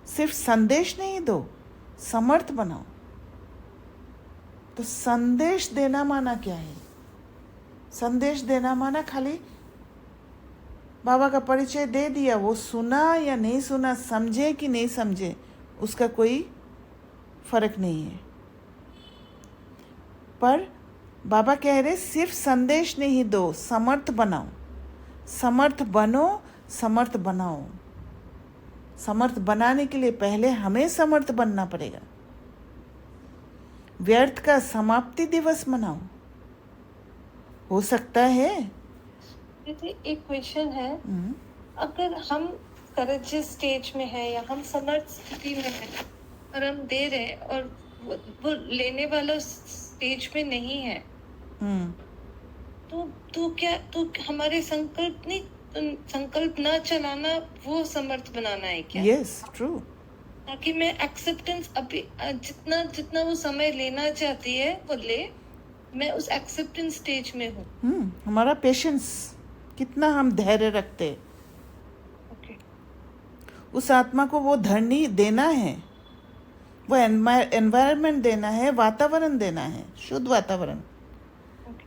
सिर्फ संदेश नहीं दो, समर्थ बनाओ। तो संदेश देना माना क्या है? संदेश देना माना खाली बाबा का परिचय दे दिया, वो सुना या नहीं सुना, समझे कि नहीं समझे, उसका कोई फर्क नहीं है। पर बाबा कह रहे सिर्फ संदेश नहीं दो, समर्थ बनाओ। समर्थ बनो, समर्थ बनाओ। समर्थ बनाने के लिए पहले हमें समर्थ बनना पड़ेगा। व्यर्थ का समाप्ति दिवस मनाओ। हो सकता है। जैसे एक क्वेश्चन है, अगर हम करेक्ट जिस स्टेज में है या हम समर्थ स्थिति में है और हम दे रहे हैं और वो लेने वाला स्टेज में नहीं है, हम्म तो क्या, तो हमारे संकल्प ना चलाना वो समर्थ बनाना है क्या? Yes, true. ताकि मैं एक्सेप्टेंस अभी जितना जितना वो समय लेना चाहती है वो ले, मैं उस एक्सेप्टेंस स्टेज में हूँ। हमारा पेशेंस, कितना हम धैर्य रखते, ओके, उस आत्मा को वो धरनी देना है, वो एनवायरनमेंट देना है, वातावरण देना है, शुद्ध वातावरण,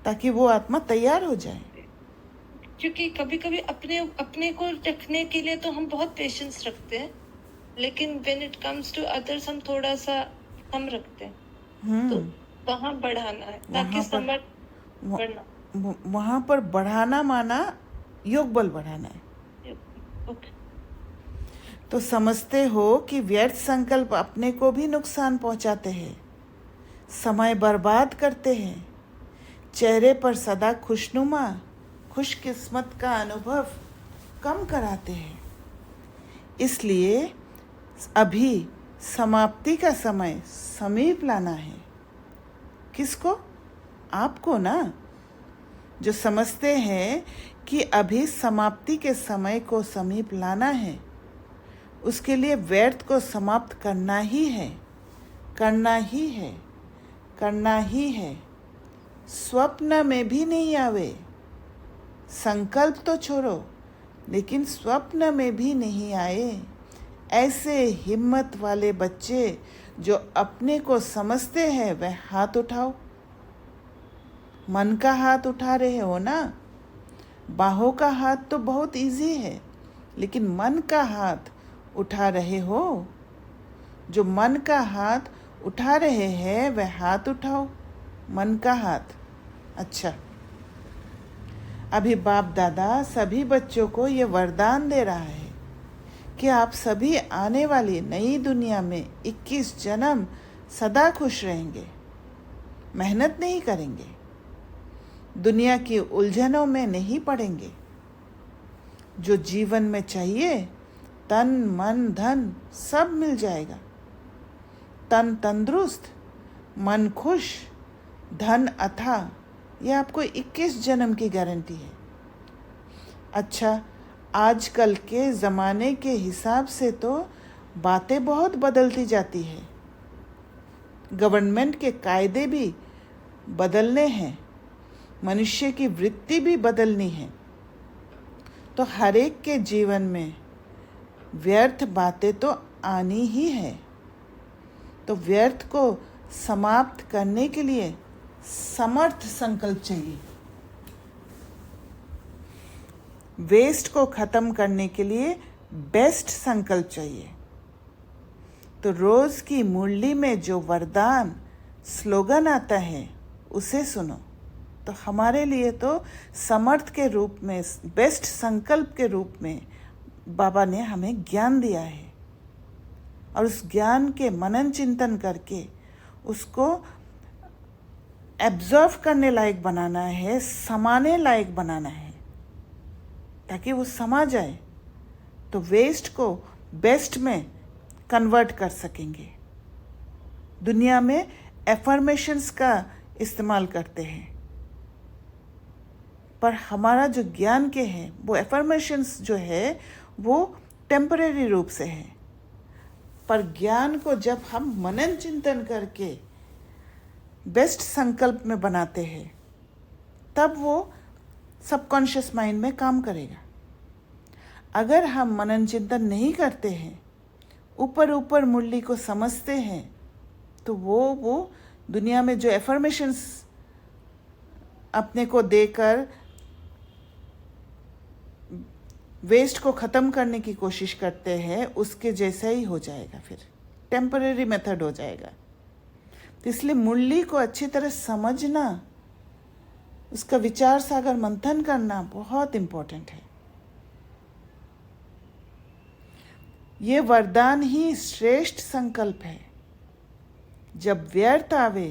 ताकि वो आत्मा तैयार हो जाए। क्योंकि कभी कभी अपने अपने को रखने के लिए तो हम बहुत पेशेंस रखते हैं, लेकिन when it comes to others हम थोड़ा सा कम रखते हैं। तो वहां बढ़ाना है ताकि समर्थ बढ़ना। वहाँ पर बढ़ाना माना योग बल बढ़ाना है। ओके, तो समझते हो कि व्यर्थ संकल्प अपने को भी नुकसान पहुंचाते हैं, समय बर्बाद करते हैं, चेहरे पर सदा खुशनुमा खुशकिस्मत का अनुभव कम कराते हैं। इसलिए अभी समाप्ति का समय समीप लाना है। किसको? आपको ना, जो समझते हैं कि अभी समाप्ति के समय को समीप लाना है, उसके लिए व्यर्थ को समाप्त करना ही है, करना ही है, करना ही है। स्वप्न में भी नहीं आवे, संकल्प तो छोड़ो, लेकिन स्वप्न में भी नहीं आए। ऐसे हिम्मत वाले बच्चे जो अपने को समझते हैं वह हाथ उठाओ। मन का हाथ उठा रहे हो ना? बाहों का हाथ तो बहुत इजी है, लेकिन मन का हाथ उठा रहे हो? जो मन का हाथ उठा रहे हैं वह हाथ उठाओ, मन का हाथ। अच्छा, अभी बाप दादा सभी बच्चों को ये वरदान दे रहा है कि आप सभी आने वाली नई दुनिया में 21 जन्म सदा खुश रहेंगे, मेहनत नहीं करेंगे, दुनिया की उलझनों में नहीं पड़ेंगे। जो जीवन में चाहिए, तन मन धन सब मिल जाएगा। तन तंदुरुस्त, मन खुश, धन अथाह, यह आपको 21 जन्म की गारंटी है। अच्छा, आजकल के ज़माने के हिसाब से तो बातें बहुत बदलती जाती है, गवर्नमेंट के कायदे भी बदलने हैं, मनुष्य की वृत्ति भी बदलनी है। तो हर एक के जीवन में व्यर्थ बातें तो आनी ही है। तो व्यर्थ को समाप्त करने के लिए समर्थ संकल्प चाहिए। वेस्ट को खत्म करने के लिए बेस्ट संकल्प चाहिए। तो रोज की मुरली में जो वरदान स्लोगन आता है उसे सुनो। तो हमारे लिए तो समर्थ के रूप में, बेस्ट संकल्प के रूप में बाबा ने हमें ज्ञान दिया है, और उस ज्ञान के मनन चिंतन करके उसको एब्जॉर्व करने लायक बनाना है, समाने लायक बनाना है, ताकि वो समा जाए, तो वेस्ट को बेस्ट में कन्वर्ट कर सकेंगे। दुनिया में एफर्मेशंस का इस्तेमाल करते हैं, पर हमारा जो ज्ञान के है वो एफर्मेशंस जो है वो टेम्परेरी रूप से है। पर ज्ञान को जब हम मनन चिंतन करके बेस्ट संकल्प में बनाते हैं, तब वो सबकॉन्शियस माइंड में काम करेगा। अगर हम मनन चिंतन नहीं करते हैं, ऊपर ऊपर मुरली को समझते हैं, तो वो दुनिया में जो एफर्मेशंस अपने को देकर वेस्ट को ख़त्म करने की कोशिश करते हैं, उसके जैसा ही हो जाएगा, फिर टेम्परेरी मेथड हो जाएगा। तो इसलिए मुरली को अच्छी तरह समझना, उसका विचार सागर मंथन करना बहुत इम्पोर्टेंट है। ये वरदान ही श्रेष्ठ संकल्प है। जब व्यर्थ आवे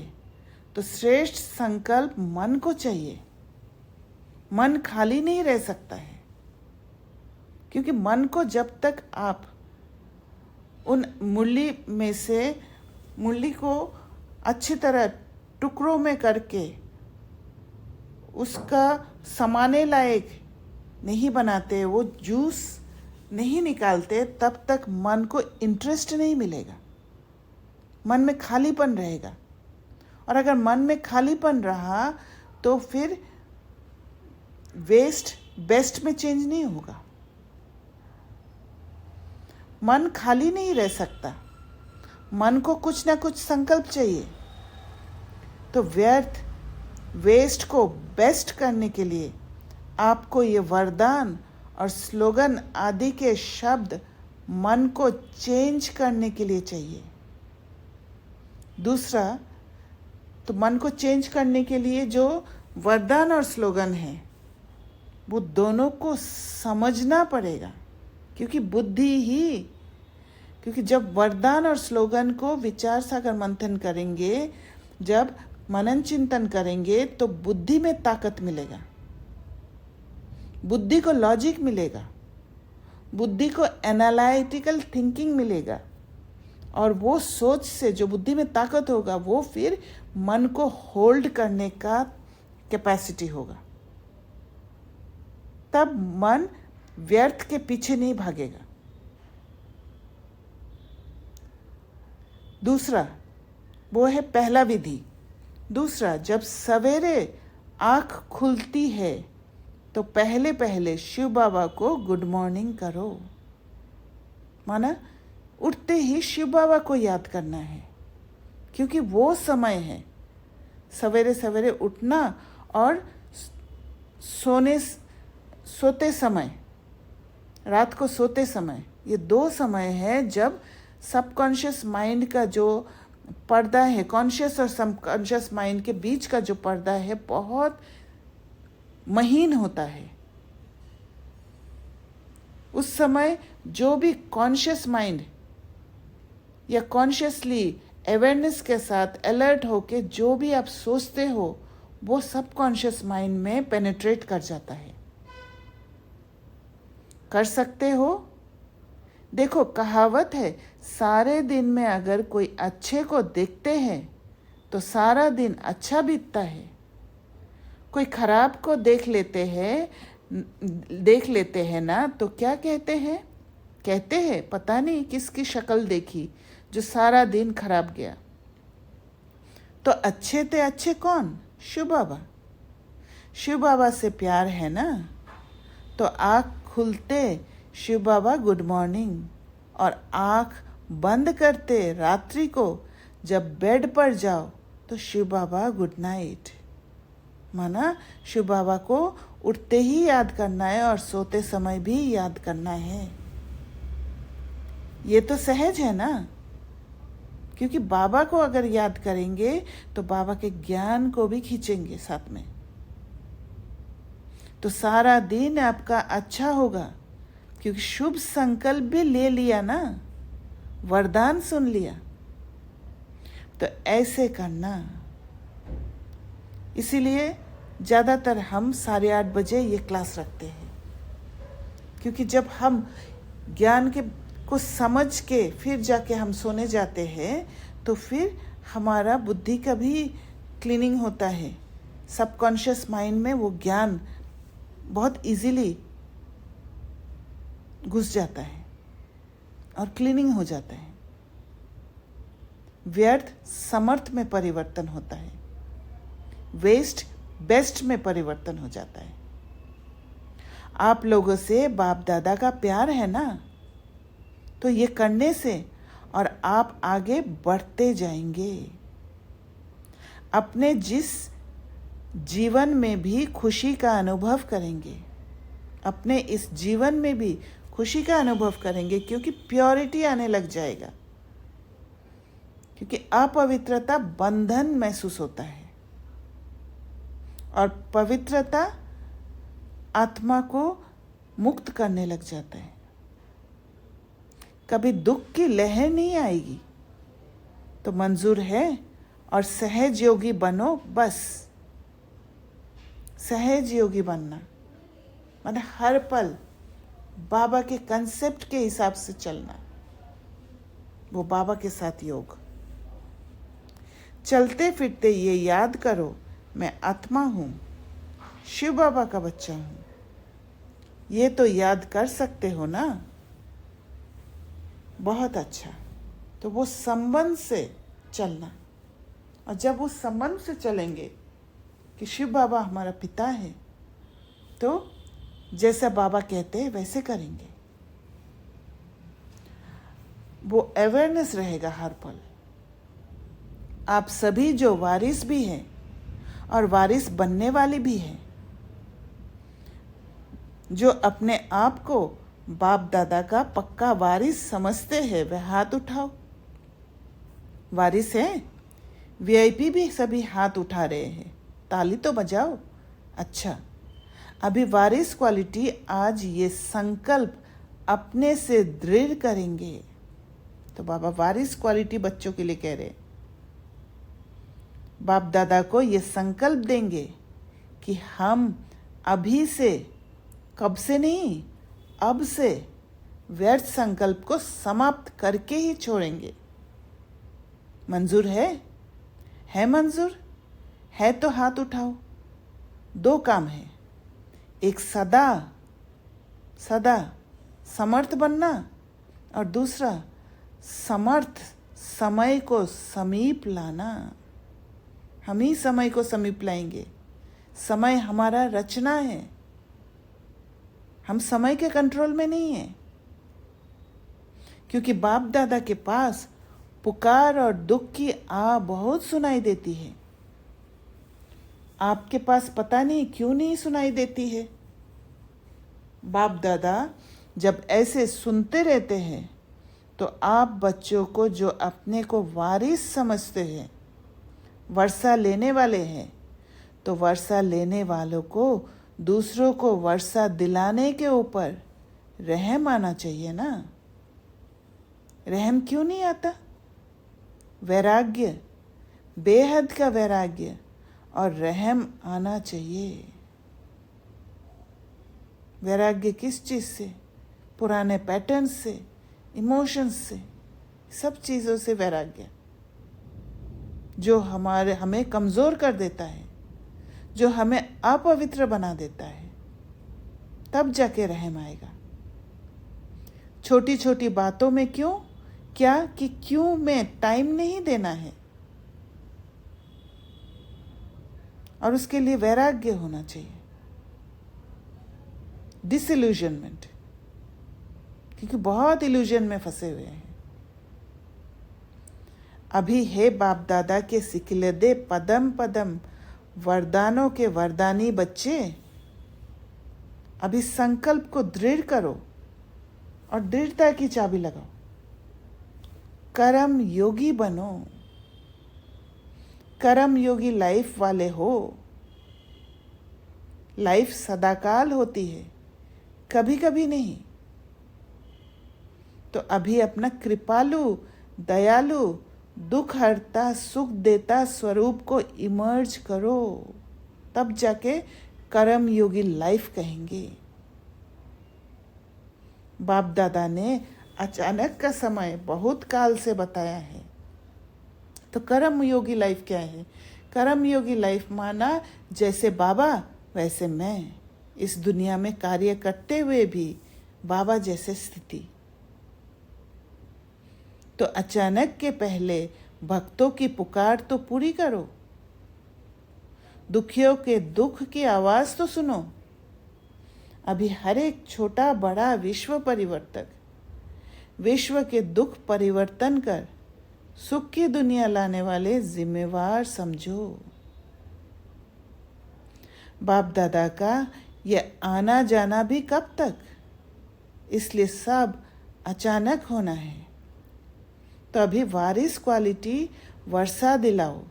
तो श्रेष्ठ संकल्प मन को चाहिए। मन खाली नहीं रह सकता है, क्योंकि मन को जब तक आप उन मुरली में से मुरली को अच्छी तरह टुकड़ों में करके उसका समाने लायक नहीं बनाते, वो जूस नहीं निकालते, तब तक मन को इंटरेस्ट नहीं मिलेगा, मन में खालीपन रहेगा। और अगर मन में खालीपन रहा तो फिर वेस्ट बेस्ट में चेंज नहीं होगा। मन खाली नहीं रह सकता, मन को कुछ ना कुछ संकल्प चाहिए। तो व्यर्थ वेस्ट को बेस्ट करने के लिए आपको ये वरदान और स्लोगन आदि के शब्द मन को चेंज करने के लिए चाहिए। दूसरा, तो मन को चेंज करने के लिए जो वरदान और स्लोगन है वो दोनों को समझना पड़ेगा, क्योंकि जब वरदान और स्लोगन को विचार सागर मंथन करेंगे, जब मनन चिंतन करेंगे, तो बुद्धि में ताकत मिलेगा, बुद्धि को लॉजिक मिलेगा, बुद्धि को एनालिटिकल थिंकिंग मिलेगा। और वो सोच से जो बुद्धि में ताकत होगा वो फिर मन को होल्ड करने का कैपेसिटी होगा। तब मन व्यर्थ के पीछे नहीं भागेगा। दूसरा, वो है पहला विधि। दूसरा, जब सवेरे आँख खुलती है तो पहले पहले शिव बाबा को गुड मॉर्निंग करो। माना उठते ही शिव बाबा को याद करना है, क्योंकि वो समय है सवेरे सवेरे उठना और सोते समय, रात को सोते समय, ये दो समय है जब सबकॉन्शियस माइंड का जो पर्दा है, कॉन्शियस और सबकॉन्शियस माइंड के बीच का जो पर्दा है बहुत महीन होता है। उस समय जो भी कॉन्शियस माइंड या कॉन्शियसली अवेयरनेस के साथ अलर्ट होके जो भी आप सोचते हो वो सबकॉन्शियस माइंड में पेनिट्रेट कर जाता है। कर सकते हो? देखो, कहावत है, सारे दिन में अगर कोई अच्छे को देखते हैं तो सारा दिन अच्छा बीतता है। कोई खराब को देख लेते हैं ना, तो क्या कहते हैं पता नहीं किसकी शक्ल देखी जो सारा दिन खराब गया। तो अच्छे थे, अच्छे कौन? शिव बाबा। शिव बाबा से प्यार है ना, तो आँख खुलते शिव बाबा गुड मॉर्निंग, और आँख बंद करते रात्रि को जब बेड पर जाओ तो शिव बाबा गुड नाइट। माना शिव बाबा को उठते ही याद करना है और सोते समय भी याद करना है। ये तो सहज है ना, क्योंकि बाबा को अगर याद करेंगे तो बाबा के ज्ञान को भी खींचेंगे साथ में, तो सारा दिन आपका अच्छा होगा, क्योंकि शुभ संकल्प भी ले लिया ना, वरदान सुन लिया। तो ऐसे करना। इसीलिए ज़्यादातर हम 8:30 बजे ये क्लास रखते हैं, क्योंकि जब हम ज्ञान को समझ के फिर जाके हम सोने जाते हैं तो फिर हमारा बुद्धि का भी क्लीनिंग होता है। सबकॉन्शियस माइंड में वो ज्ञान बहुत इजीली घुस जाता है और क्लीनिंग हो जाता है। व्यर्थ समर्थ में परिवर्तन होता है, वेस्ट बेस्ट में परिवर्तन हो जाता है। आप लोगों से बाप दादा का प्यार है ना, तो ये करने से और आप आगे बढ़ते जाएंगे। अपने जिस जीवन में भी खुशी का अनुभव करेंगे, अपने इस जीवन में भी खुशी का अनुभव करेंगे, क्योंकि प्योरिटी आने लग जाएगा। क्योंकि अपवित्रता बंधन महसूस होता है और पवित्रता आत्मा को मुक्त करने लग जाता है। कभी दुख की लहर नहीं आएगी, तो मंजूर है और सहज योगी बनो। बस सहज योगी बनना मतलब हर पल बाबा के कंसेप्ट के हिसाब से चलना, वो बाबा के साथ योग। चलते फिरते ये याद करो, मैं आत्मा हूँ, शिव बाबा का बच्चा हूँ। ये तो याद कर सकते हो ना? बहुत अच्छा। तो वो संबंध से चलना, और जब उस संबंध से चलेंगे कि शिव बाबा हमारा पिता है, तो जैसा बाबा कहते हैं वैसे करेंगे। वो अवेयरनेस रहेगा हर पल। आप सभी जो वारिस भी हैं और वारिस बनने वाली भी हैं, जो अपने आप को बाप दादा का पक्का वारिस समझते हैं, वह हाथ उठाओ। वारिस हैं? वीआईपी भी सभी हाथ उठा रहे हैं, ताली तो बजाओ। अच्छा, अभी वारिस क्वालिटी आज ये संकल्प अपने से दृढ़ करेंगे। तो बाबा वारिस क्वालिटी बच्चों के लिए कह रहे, बाप दादा को ये संकल्प देंगे कि हम अभी से, कब से नहीं, अब से व्यर्थ संकल्प को समाप्त करके ही छोड़ेंगे। मंजूर है? है मंजूर? है तो हाथ उठाओ। 2 काम है, एक सदा सदा समर्थ बनना, और दूसरा समर्थ समय को समीप लाना। हम ही समय को समीप लाएंगे। समय हमारा रचना है, हम समय के कंट्रोल में नहीं है। क्योंकि बाप दादा के पास पुकार और दुख की आ बहुत सुनाई देती है। आपके पास पता नहीं क्यों नहीं सुनाई देती है। बाप दादा जब ऐसे सुनते रहते हैं, तो आप बच्चों को जो अपने को वारिस समझते हैं, वर्षा लेने वाले हैं, तो वर्षा लेने वालों को दूसरों को वर्षा दिलाने के ऊपर रहम आना चाहिए ना। रहम क्यों नहीं आता? वैराग्य, बेहद का वैराग्य और रहम आना चाहिए। वैराग्य किस चीज से? पुराने पैटर्न से, इमोशंस से, सब चीज़ों से वैराग्य, जो हमें कमज़ोर कर देता है, जो हमें अपवित्र बना देता है, तब जाके रहम आएगा। छोटी छोटी बातों में क्यों में टाइम नहीं देना है, और उसके लिए वैराग्य होना चाहिए। डिसइल्यूजनमेंट, क्योंकि बहुत इल्यूजन में फंसे हुए हैं। अभी हे बाप दादा के सिखिलदे पदम पदम वरदानों के वरदानी बच्चे, अभी संकल्प को दृढ़ करो और दृढ़ता की चाबी लगाओ। कर्म योगी बनो, कर्म योगी लाइफ वाले हो। लाइफ सदाकाल होती है, कभी कभी नहीं। तो अभी अपना कृपालु, दयालु, दुख हरता, सुख देता स्वरूप को इमर्ज करो, तब जाके कर्म योगी लाइफ कहेंगे। बाप दादा ने अचानक का समय बहुत काल से बताया है। तो कर्म योगी लाइफ क्या है? कर्म योगी लाइफ माना जैसे बाबा वैसे मैं, इस दुनिया में कार्य करते हुए भी बाबा जैसे स्थिति। तो अचानक के पहले भक्तों की पुकार तो पूरी करो, दुखियों के दुख की आवाज तो सुनो। अभी हर एक छोटा बड़ा विश्व परिवर्तक, विश्व के दुख परिवर्तन कर सुख की दुनिया लाने वाले जिम्मेवार समझो। बाप दादा का ये आना जाना भी कब तक? इसलिए सब अचानक होना है। तो अभी वारिस क्वालिटी वर्षा दिलाओ,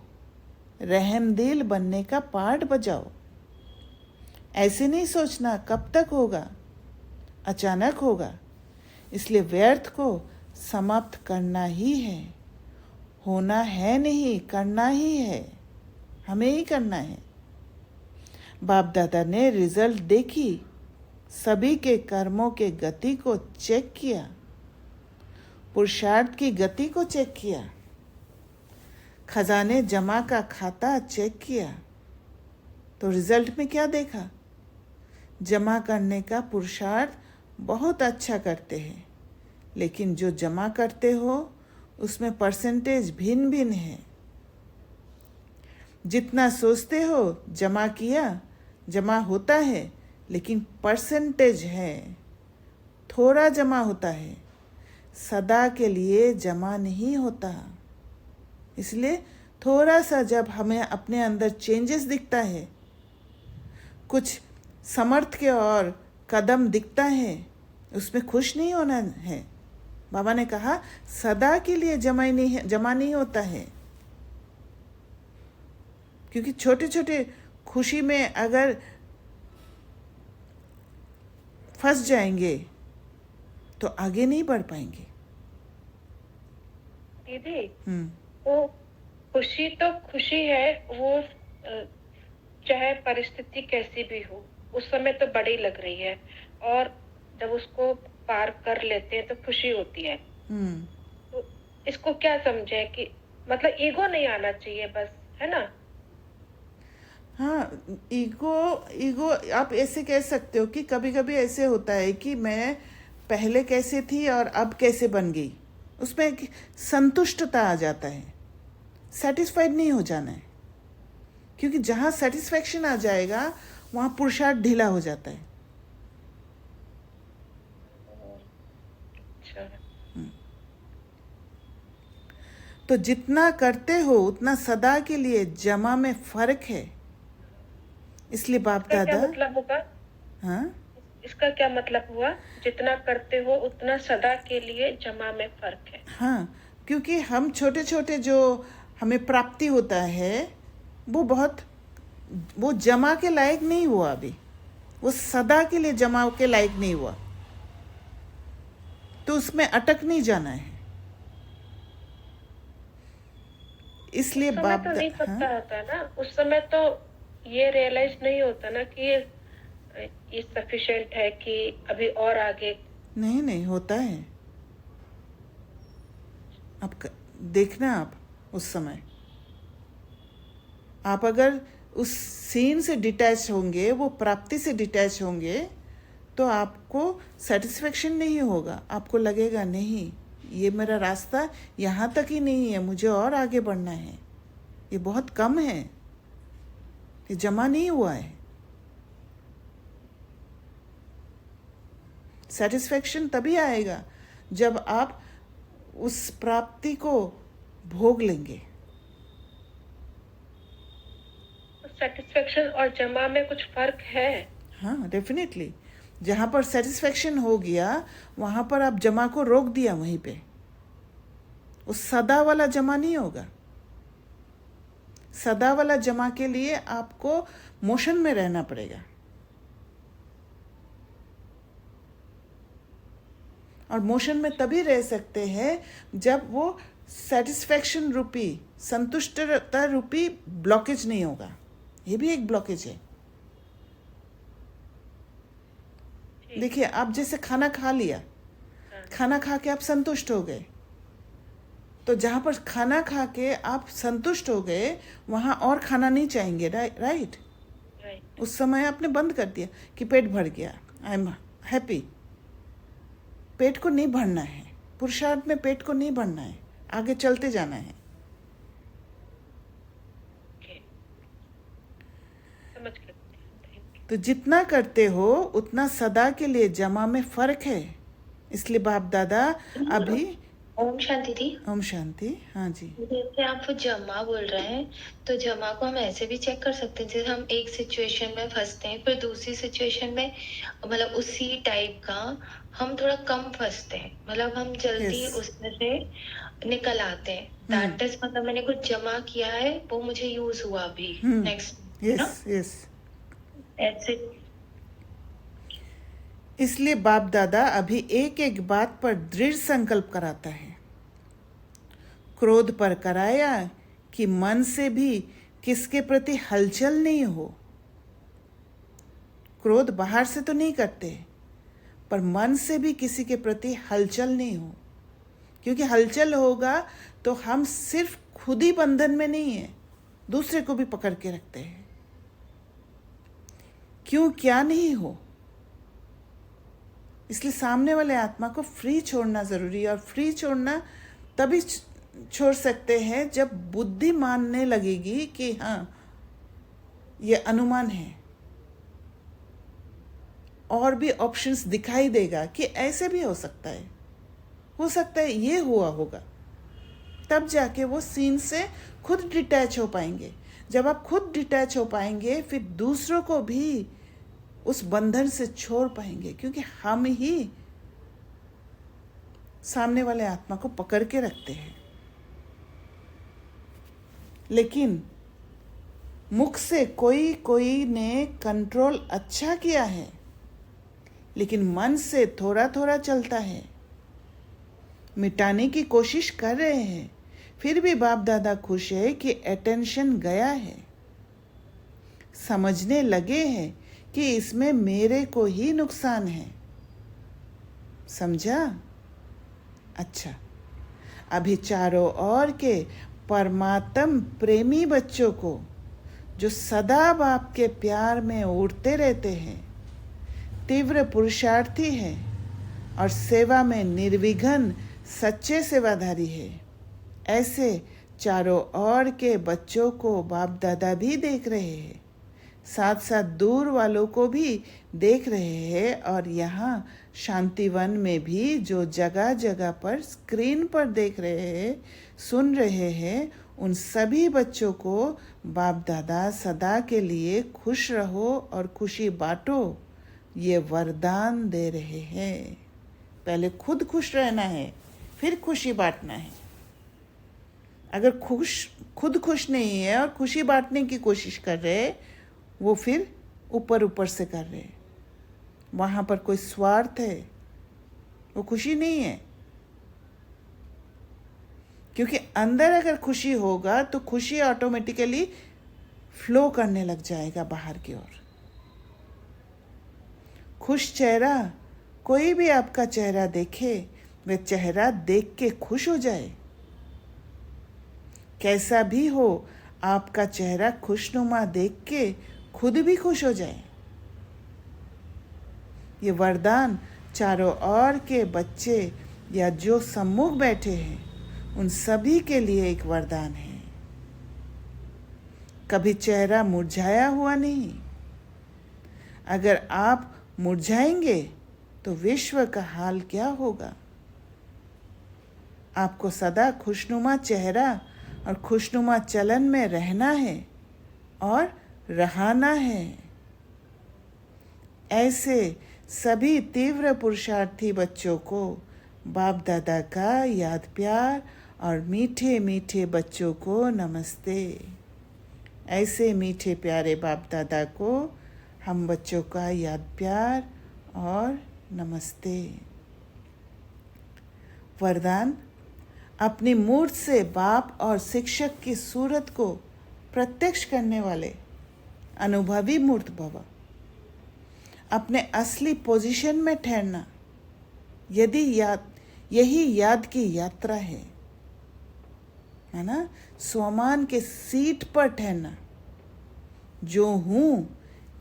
रहमदिल बनने का पाठ बजाओ। ऐसे नहीं सोचना कब तक होगा, अचानक होगा। इसलिए व्यर्थ को समाप्त करना ही है। होना है नहीं, करना ही है, हमें ही करना है। बाप दादा ने रिजल्ट देखी, सभी के कर्मों के गति को चेक किया, पुरुषार्थ की गति को चेक किया। खजाने जमा का खाता चेक किया तो रिजल्ट में क्या देखा? जमा करने का पुरुषार्थ बहुत अच्छा करते हैं, लेकिन जो जमा करते हो उसमें परसेंटेज भिन्न भिन्न है। जितना सोचते हो जमा किया, जमा होता है, लेकिन परसेंटेज है, थोड़ा जमा होता है, सदा के लिए जमा नहीं होता। इसलिए थोड़ा सा जब हमें अपने अंदर चेंजेस दिखता है, कुछ समर्थ के और कदम दिखता है, उसमें खुश नहीं होना है। बाबा ने कहा सदा के लिए जमा नहीं होता है, क्योंकि छोटे छोटे खुशी में अगर फंस जाएंगे तो आगे नहीं बढ़ पाएंगे। दीदी, हम्म। वो खुशी तो खुशी है, वो चाहे परिस्थिति कैसी भी हो, उस समय तो बड़ी लग रही है, और जब उसको पार कर लेते हैं तो खुशी होती है। तो इसको क्या समझे कि मतलब ईगो नहीं आना चाहिए बस, है ना? हाँ, ईगो आप ऐसे कह सकते हो कि कभी कभी ऐसे होता है कि मैं पहले कैसे थी और अब कैसे बन गई, उसमें एक संतुष्टता आ जाता है। सेटिस्फाइड नहीं हो जाना है, क्योंकि जहाँ सेटिस्फैक्शन आ जाएगा वहाँ पुरुषार्थ ढीला हो जाता है। अच्छा। तो जितना करते हो उतना सदा के लिए जमा में फर्क है। इसलिए बाप इसका क्या दादा, मतलब होगा? हाँ, इसका क्या मतलब हुआ? जितना करते हो उतना सदा के लिए जमा में फर्क है। हाँ, क्योंकि हम छोटे छोटे जो हमें प्राप्ति होता है वो जमा के लायक नहीं हुआ अभी, वो सदा के लिए जमा के लायक नहीं हुआ, तो उसमें अटक नहीं जाना है। इसलिए उस समय बाप तो नहीं हाँ, पता होता ना, उस समय तो ये रियलाइज नहीं होता ना कि ये सफिशिएंट है कि अभी और आगे। नहीं होता है। देखना आप उस समय, आप अगर उस सीन से डिटैच होंगे, वो प्राप्ति से डिटैच होंगे, तो आपको सेटिस्फेक्शन नहीं होगा। आपको लगेगा नहीं, ये मेरा रास्ता यहाँ तक ही नहीं है, मुझे और आगे बढ़ना है, ये बहुत कम है, ये जमा नहीं हुआ है। सेटिस्फेक्शन तभी आएगा जब आप उस प्राप्ति को भोग लेंगे। सेटिस्फेक्शन और जमा में कुछ फर्क है? हाँ, डेफिनेटली। जहाँ पर सेटिस्फेक्शन हो गया वहाँ पर आप जमा को रोक दिया, वहीं पे वो सदा वाला जमा नहीं होगा। सदा वाला जमा के लिए आपको मोशन में रहना पड़ेगा, और मोशन में तभी रह सकते हैं जब वो सेटिस्फेक्शन रूपी, संतुष्टता रूपी ब्लॉकेज नहीं होगा। ये भी एक ब्लॉकेज है। देखिए, आप जैसे खाना खा लिया, खाना खा के आप संतुष्ट हो गए, तो जहाँ पर खाना खा के आप संतुष्ट हो गए वहाँ और खाना नहीं चाहेंगे, राइट? उस समय आपने बंद कर दिया कि पेट भर गया, आई एम हैप्पी। पेट को नहीं भरना है, पुरुषार्थ में पेट को नहीं भरना है, आगे चलते जाना है। तो जितना करते हो उतना सदा के लिए जमा में फर्क है। इसलिए बाप दादा अभी ओम शांति थी। ओम शांति। हाँ जी, जैसे आप जमा बोल रहे हैं, तो जमा को हम ऐसे भी चेक कर सकते हैं, जैसे हम एक सिचुएशन में फंसते हैं, फिर दूसरी सिचुएशन में मतलब उसी टाइप का हम थोड़ा कम फंसते हैं, मतलब हम जल्दी Yes. उसमें से निकल आते हैं। दैट इज मतलब मैंने कुछ जमा किया है, वो मुझे यूज हुआ अभी नेक्स्ट, यस यस। ऐसे। इसलिए बाप दादा अभी एक एक बात पर दृढ़ संकल्प कराता है। क्रोध पर कराया कि मन से भी किसके प्रति हलचल नहीं हो। क्रोध बाहर से तो नहीं करते, पर मन से भी किसी के प्रति हलचल नहीं हो, क्योंकि हलचल होगा तो हम सिर्फ खुद ही बंधन में नहीं है, दूसरे को भी पकड़ के रखते हैं। क्यों क्या नहीं हो, इसलिए सामने वाले आत्मा को फ्री छोड़ना जरूरी है। और फ्री छोड़ना तभी छोड़ सकते हैं जब बुद्धि मानने लगेगी कि हाँ ये अनुमान है, और भी ऑप्शंस दिखाई देगा कि ऐसे भी हो सकता है ये हुआ होगा, तब जाके वो सीन से खुद डिटैच हो पाएंगे। जब आप खुद डिटैच हो पाएंगे फिर दूसरों को भी उस बंधन से छोड़ पाएंगे, क्योंकि हम ही सामने वाले आत्मा को पकड़ के रखते हैं। लेकिन मुख से कोई कोई ने कंट्रोल अच्छा किया है, लेकिन मन से थोड़ा थोड़ा चलता है, मिटाने की कोशिश कर रहे हैं। फिर भी बाप दादा खुश है कि अटेंशन गया है, समझने लगे हैं कि इसमें मेरे को ही नुकसान है। समझा? अच्छा, अभी चारों ओर के परमात्म प्रेमी बच्चों को जो सदा बाप के प्यार में उड़ते रहते हैं, तीव्र पुरुषार्थी है और सेवा में निर्विघ्न सच्चे सेवाधारी है, ऐसे चारों ओर के बच्चों को बाप दादा भी देख रहे हैं, साथ साथ दूर वालों को भी देख रहे हैं। और यहाँ शांतिवन में भी जो जगह जगह पर स्क्रीन पर देख रहे हैं, सुन रहे हैं, उन सभी बच्चों को बाप दादा सदा के लिए खुश रहो और खुशी बांटो ये वरदान दे रहे हैं। पहले खुद खुश रहना है, फिर खुशी बांटना है। अगर खुद खुश नहीं है और खुशी बांटने की कोशिश कर रहे, वो फिर ऊपर ऊपर से कर रहे, वहाँ पर कोई स्वार्थ है, वो खुशी नहीं है। क्योंकि अंदर अगर खुशी होगा तो खुशी ऑटोमेटिकली फ्लो करने लग जाएगा बाहर की ओर। खुश चेहरा, कोई भी आपका चेहरा देखे, वह चेहरा देख के खुश हो जाए। कैसा भी हो, आपका चेहरा खुशनुमा देख के खुद भी खुश हो जाए। ये वरदान चारों ओर के बच्चे या जो सम्मुख बैठे हैं उन सभी के लिए एक वरदान है। कभी चेहरा मुरझाया हुआ नहीं। अगर आप मुरझाएंगे तो विश्व का हाल क्या होगा। आपको सदा खुशनुमा चेहरा और खुशनुमा चलन में रहना है और रहाना है। ऐसे सभी तीव्र पुरुषार्थी बच्चों को बाप दादा का याद प्यार और मीठे मीठे बच्चों को नमस्ते। ऐसे मीठे प्यारे बाप दादा को हम बच्चों का याद प्यार और नमस्ते। वरदान, अपनी मूर्त से बाप और शिक्षक की सूरत को प्रत्यक्ष करने वाले अनुभवी मूर्त भव। अपने असली पोजीशन में ठहरना, यही याद की यात्रा है ना। स्वमान के सीट पर ठहरना, जो हूँ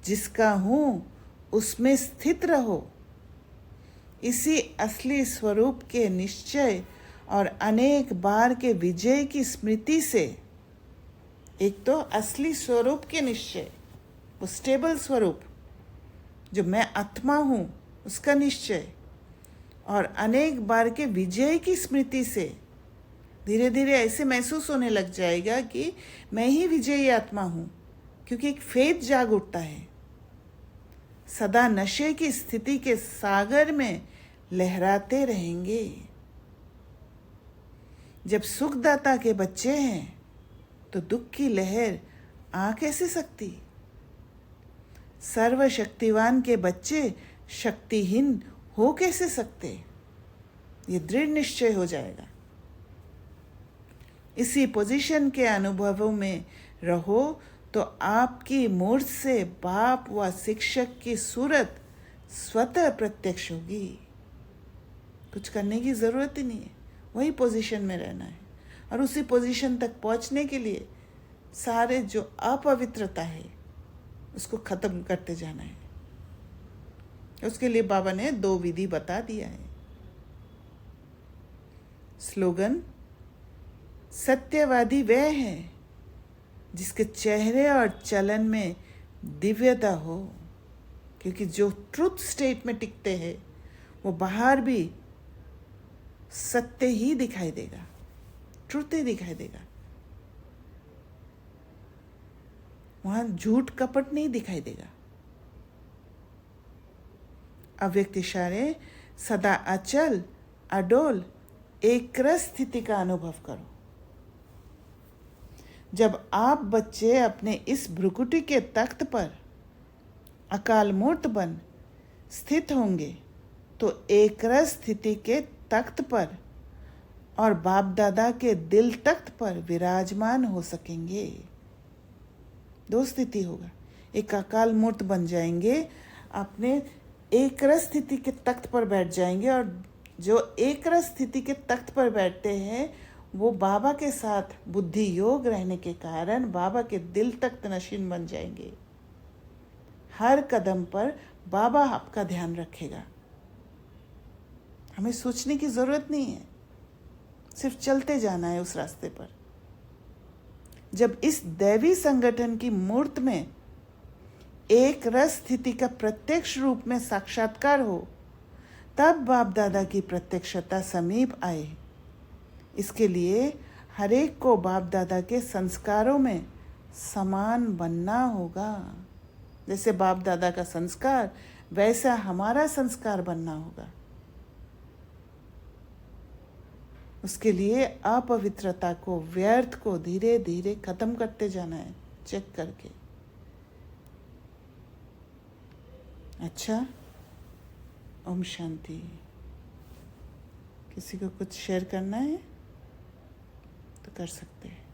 जिसका हूँ उसमें स्थित रहो। इसी असली स्वरूप के निश्चय और अनेक बार के विजय की स्मृति से, एक तो असली स्वरूप के निश्चय, वो स्टेबल स्वरूप जो मैं आत्मा हूँ उसका निश्चय, और अनेक बार के विजय की स्मृति से धीरे धीरे ऐसे महसूस होने लग जाएगा कि मैं ही विजयी आत्मा हूँ, क्योंकि एक फेथ जाग उठता है। सदा नशे की स्थिति के सागर में लहराते रहेंगे। जब सुखदाता के बच्चे हैं तो दुख की लहर आ कैसे सकती। सर्वशक्तिवान के बच्चे शक्तिहीन हो कैसे सकते। ये दृढ़ निश्चय हो जाएगा। इसी पोजीशन के अनुभवों में रहो तो आपकी मूर्त से बाप व शिक्षक की सूरत स्वतः प्रत्यक्ष होगी। कुछ करने की जरूरत ही नहीं है, वही पोजीशन में रहना है, और उसी पोजीशन तक पहुंचने के लिए सारे जो अपवित्रता है उसको ख़त्म करते जाना है। उसके लिए बाबा ने 2 विधि बता दिया है। स्लोगन, सत्यवादी वह है जिसके चेहरे और चलन में दिव्यता हो, क्योंकि जो ट्रुथ स्टेट में टिकते हैं वो बाहर भी सत्य ही दिखाई देगा, ट्रुथ ही दिखाई देगा। वहां झूठ कपट नहीं दिखाई देगा। अव्यक्त इशारे, सदा अचल अडोल एक रस स्थिति का अनुभव करो। जब आप बच्चे अपने इस भ्रुकुटी के तख्त पर अकाल मूर्त बन स्थित होंगे तो एक रस स्थिति के तख्त पर और बाप दादा के दिल तख्त पर विराजमान हो सकेंगे। 2 स्थिति होगा। एक अकाल मूर्त बन जाएंगे, अपने एक रस स्थिति के तख्त पर बैठ जाएंगे, और जो एक रस स्थिति के तख्त पर बैठते हैं वो बाबा के साथ बुद्धि योग रहने के कारण बाबा के दिल तख्त नशीन बन जाएंगे। हर कदम पर बाबा आपका ध्यान रखेगा। हमें सोचने की जरूरत नहीं है, सिर्फ चलते जाना है उस रास्ते पर। जब इस दैवी संगठन की मूर्त में एक रस स्थिति का प्रत्यक्ष रूप में साक्षात्कार हो, तब बाप दादा की प्रत्यक्षता समीप आए। इसके लिए हरेक को बाप दादा के संस्कारों में समान बनना होगा। जैसे बाप दादा का संस्कार, वैसा हमारा संस्कार बनना होगा। उसके लिए अपवित्रता को, व्यर्थ को धीरे धीरे खत्म करते जाना है, चेक करके। अच्छा, ओम शांति। किसी को कुछ शेयर करना है तो कर सकते हैं।